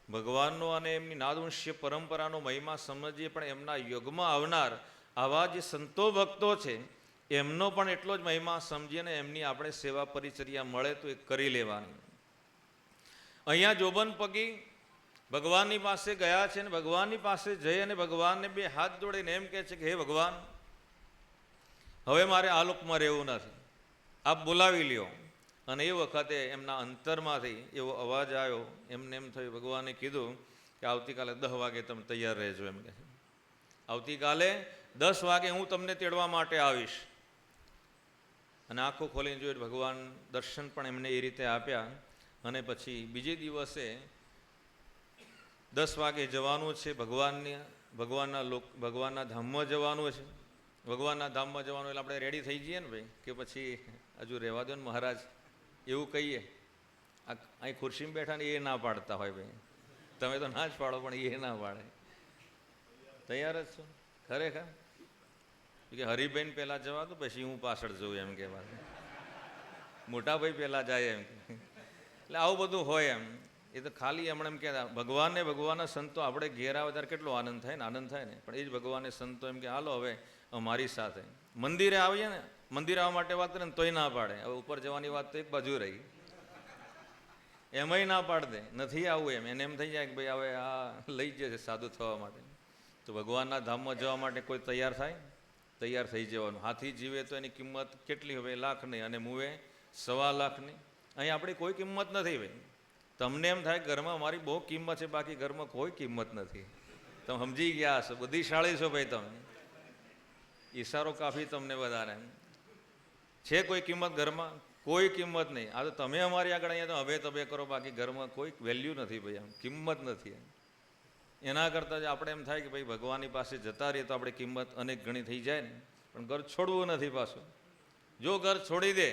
ભગવાનનો અને એમની નાદવંશ્ય પરંપરાનો મહિમા સમજીએ, પણ એમના યુગમાં આવનાર આવા જે સંતો ભક્તો છે એમનો પણ એટલો જ મહિમા સમજીને એમની આપણે સેવા પરિચર્યા મળે તો એ કરી લેવાની. અહીંયા જોબન પગી ભગવાનની પાસે ગયા છે, ને ભગવાનની પાસે જઈ અને ભગવાનને 2 હાથ જોડીને એમ કહે છે કે હે ભગવાન, હવે મારે આ લોકમાં રહેવું નથી, આપ બોલાવી લ્યો. અને એ વખતે એમના અંતરમાંથી એવો અવાજ આવ્યો. એમને એમ થયું, ભગવાને કીધું કે આવતીકાલે 10 વાગે તમે તૈયાર રહેજો. એમ કહે આવતીકાલે 10 વાગે હું તમને તેડવા માટે આવીશ. અને આંખો ખોલીને જોયું, ભગવાન દર્શન પણ એમને એ રીતે આપ્યા. અને પછી બીજે દિવસે 10 વાગે જવાનું છે. ભગવાનના ધામમાં જવાનું છે. ભગવાનના ધામમાં જવાનું એટલે આપણે રેડી થઈ જઈએ ને ભાઈ, કે પછી હજુ રહેવા દો ને મહારાજ એવું કહીએ. અહીં ખુરશીમાં બેઠા ને એ ના પાડતા હોય ભાઈ. તમે તો ના જ પાડો, પણ એ ના પાડે. તૈયાર જ છો ખરેખર? કે હરિભાઈને પહેલાં જવા દો, પછી હું પાછળ જઉં એમ કહેવા. મોટા ભાઈ પહેલાં જાય એમ. એટલે આવું બધું હોય એમ. એ તો ખાલી હમણાં એમ કહેતા ભગવાનને ભગવાનના સંતો આપણે ઘેર આવે ત્યારે કેટલો આનંદ થાય ને પણ એ જ ભગવાનને સંતો એમ કે હાલો હવે અમારી સાથે મંદિરે આવીએ ને, મંદિર આવવા માટે વાત કરે ને તોય ના પાડે. હવે ઉપર જવાની વાત તો એક બાજુ રહી, એમાંય ના પાડ દે, નથી આવવું એમ. એને એમ થઈ જાય કે ભાઈ હવે આ લઈ જશે સાધુ થવા માટે. તો ભગવાનના ધામમાં જવા માટે કોઈ તૈયાર થાય? તૈયાર થઈ જવાનું. હાથી જીવે તો એની કિંમત કેટલી હવે? લાખની, અને મુવે 1.25 લાખની. અહીં આપણી કોઈ કિંમત નથી ભાઈ. તમને એમ થાય ઘરમાં મારી બહુ કિંમત છે, બાકી ઘરમાં કોઈ કિંમત નથી. તમે સમજી ગયા હશો, બુદ્ધિશાળી છો ભાઈ તમે. ઈશારો કાફી તમને બધાને. છે કોઈ કિંમત ઘરમાં? કોઈ કિંમત નહીં. આ તો તમે અમારી આગળ અહીંયા તો હવે તબે કરો, બાકી ઘરમાં કોઈ વેલ્યુ નથી ભાઈ, આમ કિંમત નથી. એના કરતાં જ આપણે એમ થાય કે ભાઈ ભગવાનની પાસે જતા રહીએ તો આપણે કિંમત અનેક ગણી થઈ જાય ને. પણ ઘર છોડવું નથી પાછું. જો ઘર છોડી દે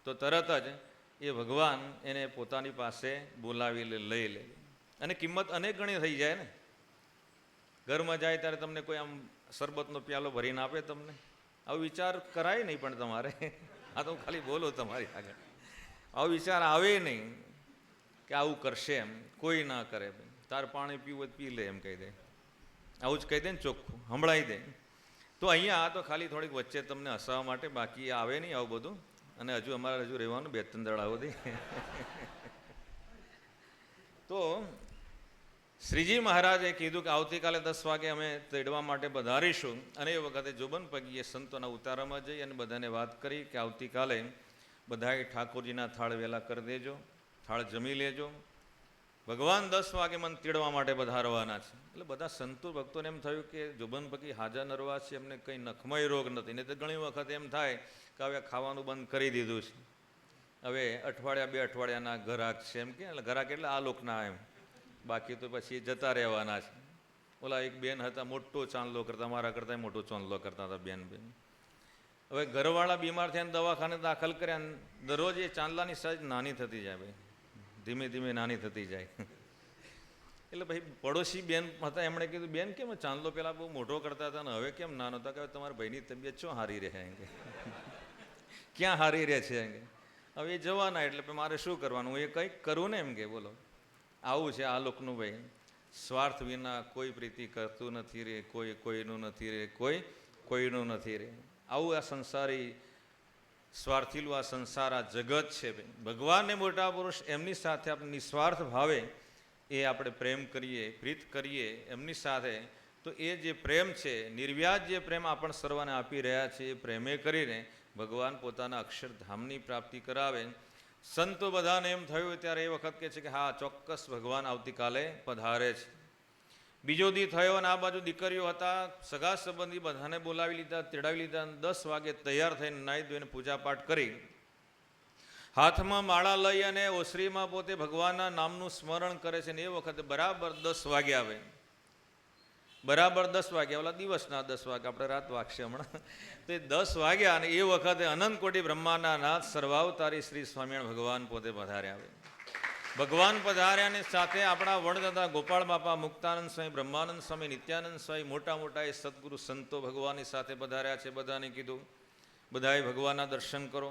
તો તરત જ એ ભગવાન એને પોતાની પાસે બોલાવી લઈ લે, અને કિંમત અનેક ગણી થઈ જાય ને. ઘરમાં જાય ત્યારે તમને કોઈ આમ શરબતનો પ્યાલો ભરીને આપે તમને? આવો વિચાર કરાય નહીં. પણ તમારે આ તો ખાલી બોલો તમારી આગળ, આવો વિચાર આવે નહીં કે આવું કરશે એમ. કોઈ ના કરે ભાઈ. તાર પાણી પીવું હોય પી લે એમ કહી દે. આવું જ કહી દે ને, ચોખ્ખું સંભળાઈ દે. તો અહીંયા આ તો ખાલી થોડીક વચ્ચે તમને હસાવવા માટે, બાકી આવે નહીં આવું બધું. અને અમારે હજુ રહેવાનું 2-3 દાડા સુધી. તો શ્રીજી મહારાજે કીધું કે આવતીકાલે 10 વાગે અમે તેડવા માટે પધારીશું. અને એ વખતે જોબન પગીએ સંતોના ઉતારામાં જઈ અને બધાને વાત કરી કે આવતીકાલે બધાએ ઠાકોરજીના થાળ વહેલા કરી દેજો, થાળ જમી લેજો. ભગવાન 10 વાગે મને તેડવા માટે પધારવાના છે. એટલે બધા સંતો ભક્તોને એમ થયું કે જોબન પગી હાજર નરવા છે, એમને કંઈ નખમય રોગ નથી. ને તો ઘણી વખત એમ થાય કે હવે ખાવાનું બંધ કરી દીધું છે, હવે અઠવાડિયા 2 અઠવાડિયાના ઘરાક છે એમ કે. ઘરાક એટલે આ લોકના એમ, બાકી તો પછી જતા રહેવાના છે. ઓલા એક બેન હતા, મોટો ચાંદલો કરતા, મારા કરતાં મોટો ચાંદલો કરતા હતા બેન. હવે ઘરવાળા બીમાર થયા, દવાખાને દાખલ કર્યા. દરરોજ એ ચાંદલાની સાઈઝ નાની થતી જાય ભાઈ, ધીમે ધીમે નાની થતી જાય. એટલે ભાઈ પડોશી બેન હતા, એમણે કીધું બેન કેમ ચાંદલો પહેલાં બહુ મોટો કરતા હતા ને હવે કેમ નાનો હતા? કે તમારા ભાઈની તબિયત શું સારી રહે કે ક્યાં સારી રહે છે કે હવે એ જવાના, એટલે મારે શું કરવાનું? હું એ કંઈક કરું ને એમ કે. બોલો, આવું છે આ લોકનું ભાઈ. સ્વાર્થ વિના કોઈ પ્રીતિ કરતું નથી રે, કોઈ કોઈનું નથી રે, કોઈ કોઈનું નથી રે. આવું આ સંસારી સ્વાર્થીલું આ સંસાર, આ જગત છે ભાઈ. ભગવાનને મોટા પુરુષ એમની સાથે આપણે નિસ્વાર્થ ભાવે એ આપણે પ્રેમ કરીએ, પ્રીત કરીએ એમની સાથે, તો એ જે પ્રેમ છે, નિર્વ્યાજ જે પ્રેમ આપણે સર્વને આપી રહ્યા છે, એ પ્રેમે કરીને ભગવાન પોતાના અક્ષરધામની પ્રાપ્તિ કરાવે. સંતો બધાને એમ થયું ત્યારે એ વખત કહે છે કે હા ચોક્કસ ભગવાન આવતીકાલે પધારે છે. બીજો દી થયો અને આ બાજુ દીકરીઓ હતા, સગા સંબંધી બધાને બોલાવી લીધા, તેડાવી લીધા. 10 વાગે તૈયાર થઈને નાહી ધોઈને પૂજાપાઠ કરી, હાથમાં માળા લઈ અને ઓસરીમાં પોતે ભગવાનના નામનું સ્મરણ કરે છે. ને એ વખતે બરાબર 10 વાગે આવે, બરાબર 10 વાગ્યા. ઓલા દિવસના 10 વાગે, આપણે રાત વાગશે હમણાં. તો એ 10 વાગ્યા અને એ વખતે અનંત કોટી બ્રહ્માના નાથ સર્વાવતારી શ્રી સ્વામિનારાયણ ભગવાન પોતે પધાર્યા આવે. ભગવાન પધાર્યાની સાથે આપણા વડદાદા ગોપાળ બાપા, મુક્તાનંદ સ્વામી, બ્રહ્માનંદ સ્વામી, નિત્યાનંદ સ્વામી, મોટા મોટા એ સદગુરુ સંતો ભગવાનની સાથે પધાર્યા છે. બધાને કીધું બધાએ ભગવાનના દર્શન કરો.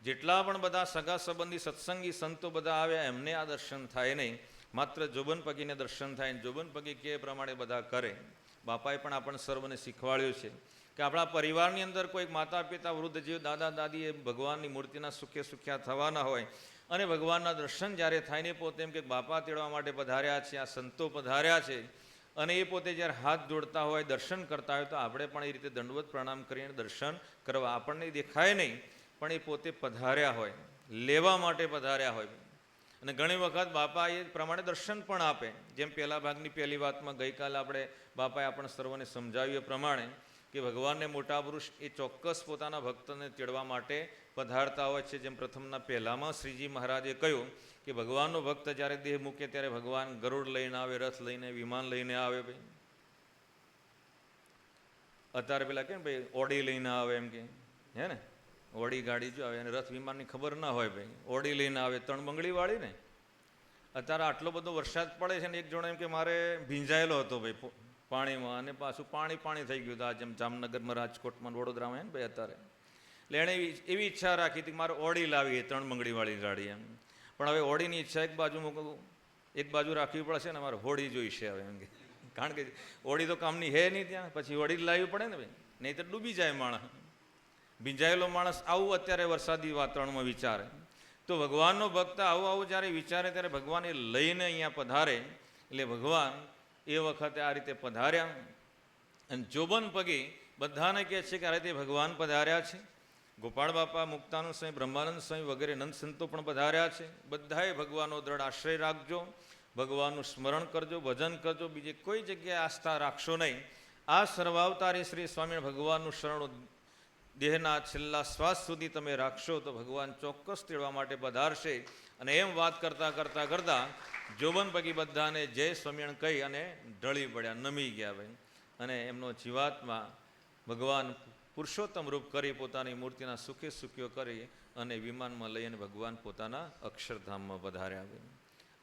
જેટલા પણ બધા સગા સંબંધી સત્સંગી સંતો બધા આવ્યા, એમને આ દર્શન થાય નહીં, માત્ર જોબન પગીને દર્શન થાય. જોબન પગી કે પ્રમાણે બધા કરે. બાપાએ પણ આપણને સર્વને શીખવાડ્યું છે કે આપણા પરિવારની અંદર કોઈ માતા પિતા, વૃદ્ધ જીવ, દાદા દાદી એ ભગવાનની મૂર્તિના સુખે સુખ્યા થવાના હોય, અને ભગવાનના દર્શન જ્યારે થાય ને પોતે એમ કે બાપા તેડવા માટે પધાર્યા છે, આ સંતો પધાર્યા છે, અને એ પોતે જ્યારે હાથ જોડતા હોય, દર્શન કરતા હોય, તો આપણે પણ એ રીતે દંડવત પ્રણામ કરીને દર્શન કરવા. આપણને દેખાય નહીં, પણ એ પોતે પધાર્યા હોય, લેવા માટે પધાર્યા હોય. અને ઘણી વખત બાપા એ પ્રમાણે દર્શન પણ આપે. જેમ પહેલા ભાગની પહેલી વાતમાં ગઈકાલે આપણે બાપાએ આપણને સર્વને સમજાવ્યું એ પ્રમાણે કે ભગવાનને મોટા પુરુષ એ ચોક્કસ પોતાના ભક્તને તેડવા માટે પધારતા હોય છે. જેમ પ્રથમના પહેલામાં શ્રીજી મહારાજે કહ્યું કે ભગવાનનો ભક્ત જ્યારે દેહ મૂકે ત્યારે ભગવાન ગરુડ લઈને આવે, રથ લઈને, વિમાન લઈને આવે. ભાઈ અત્યારે પેલા કેમ ભાઈ ઓડી લઈને આવે એમ કે, હે ને, ઓડી ગાડી જો આવે, અને રથ વિમાનની ખબર ના હોય ભાઈ, ઓડી લઈને આવે, 3 બંગડીવાળી ને. અત્યારે આટલો બધો વરસાદ પડે છે ને, એક જણો એમ કે મારે ભીંજાયેલો હતો ભાઈ પાણીમાં, અને પાછું પાણી થઈ ગયું હતું. આ જેમ જામનગરમાં, રાજકોટમાં, વડોદરામાં હે ને ભાઈ અત્યારે. એટલે એણે એવી ઈચ્છા રાખી હતી કે મારે ઓડી લાવી 3 બંગડીવાળી ગાડી એમ. પણ હવે ઓડીની ઈચ્છા એક બાજુ રાખવી પડશે ને મારે હોડી જોઈશે હવે એમ કે, કારણ કે ઓડી તો કામની હે નહીં ત્યાં, પછી ઓડી જ લાવવી પડે ને ભાઈ, નહીં તો ડૂબી જાય માણસ. ભીંજાયેલો માણસ આવું અત્યારે વરસાદી વાતાવરણમાં વિચારે. તો ભગવાનનો ભક્ત આવું જ્યારે વિચારે ત્યારે ભગવાન એ લઈને અહીંયા પધારે. એટલે ભગવાન એ વખતે આ રીતે પધાર્યા અને જોબન પગે બધાને કહે છે કે આ રીતે ભગવાન પધાર્યા છે. ગોપાળ બાપા, મુક્તાનંદ સ્વામી, બ્રહ્માનંદ સ્વામી વગેરે નંદ સંતો પણ પધાર્યા છે. બધાએ ભગવાનનો દ્રઢ આશ્રય રાખજો, ભગવાનનું સ્મરણ કરજો, ભજન કરજો, બીજી કોઈ જગ્યાએ આસ્થા રાખશો નહીં. આ સર્વાવતારી શ્રી સ્વામિનારાયણ ભગવાનનું શરણું દેહના છેલ્લા શ્વાસ સુધી તમે રાખશો તો ભગવાન ચોક્કસ તેડવા માટે પધારશે. અને એમ વાત કરતાં કરતાં કરતાં જોબન પગી બધાને જય સ્વામિનારાયણ કહી અને ઢળી પડ્યા, નમી ગયા ભાઈ. અને એમનો જીવાત્મા ભગવાન પુરુષોત્તમ રૂપ કરી પોતાની મૂર્તિના સુખે સુખ્યો કરી અને વિમાનમાં લઈને ભગવાન પોતાના અક્ષરધામમાં પધાર્યા.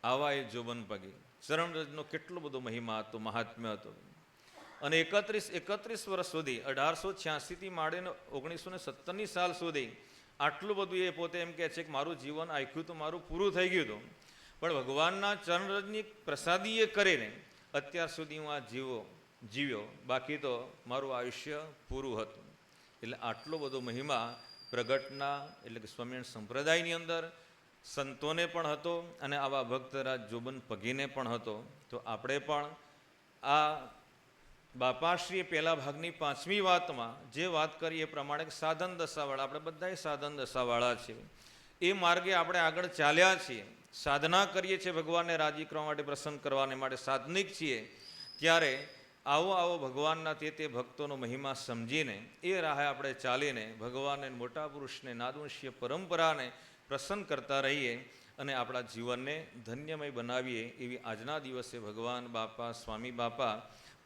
આવા એ જોબન પગી ચરણરજનો કેટલો બધો મહિમા હતો, મહાત્મ્ય હતો. અને 31 વર્ષ સુધી 1886થી માંડીને 1970 સાલ સુધી આટલું બધું એ પોતે એમ કહે છે કે મારું જીવન આખ્યું તો મારું પૂરું થઈ ગયું હતું, પણ ભગવાનના ચરણરજની પ્રસાદી એ કરીને અત્યાર સુધી હું આ જીવ્યો, બાકી તો મારું આયુષ્ય પૂરું હતું. એટલે આટલો બધો મહિમા પ્રગટના એટલે કે સ્વામિનારાયણ સંપ્રદાયની અંદર સંતોને પણ હતો અને આવા ભક્તરાજ જોબન પગીને પણ હતો. તો આપણે પણ આ બાપાશ્રીએ પહેલા ભાગની 5મી વાતમાં જે વાત કરી એ પ્રમાણે સાધન દશાવાળા, આપણે બધા સાધન દશાવાળા છીએ. એ માર્ગે આપણે આગળ ચાલ્યા છીએ, સાધના કરીએ છીએ, ભગવાનને રાજી કરવા માટે, પ્રસન્ન કરવાને માટે સાધનિક છીએ. ત્યારે આવો ભગવાનના તે ભક્તોનો મહિમા સમજીને એ રાહે આપણે ચાલીને ભગવાનને, મોટા પુરુષને, નાદવંશીય પરંપરાને પ્રસન્ન કરતા રહીએ અને આપણા જીવનને ધન્યમય બનાવીએ. એવી આજના દિવસે ભગવાન બાપા, સ્વામી બાપા,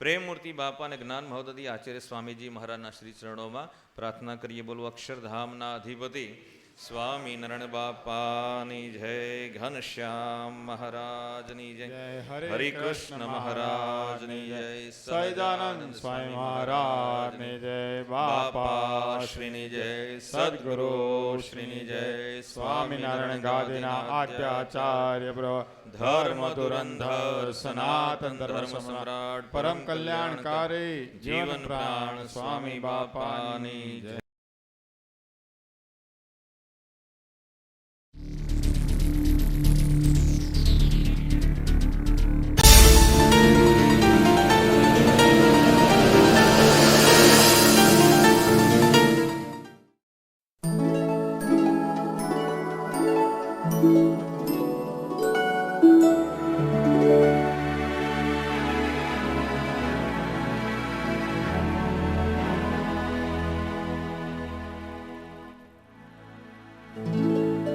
પ્રેમમૂર્તિ બાપા અને જ્ઞાન મહોદધિ આચાર્ય સ્વામીજી મહારાજના શ્રી ચરણોમાં પ્રાર્થના કરીએ. બોલો અક્ષરધામના અધિપતિ સ્વામિનારાયણ બાપાની જય, ઘનશ્યામ મહારાજની જય, હરિકૃષ્ણ મહારાજની જય, સહજાનંદ સ્વામી મહારાજની જય, બાપા શ્રીની જય, સદગુરુ શ્રીની જય, સ્વામિનારાયણ ગાદીના આદ્યાચાર્ય ધર્મ ધુરંધર સનાતન ધર્મ સમ્રાટ પરમ કલ્યાણકારી જીવન પ્રાણ સ્વામી બાપાની જય.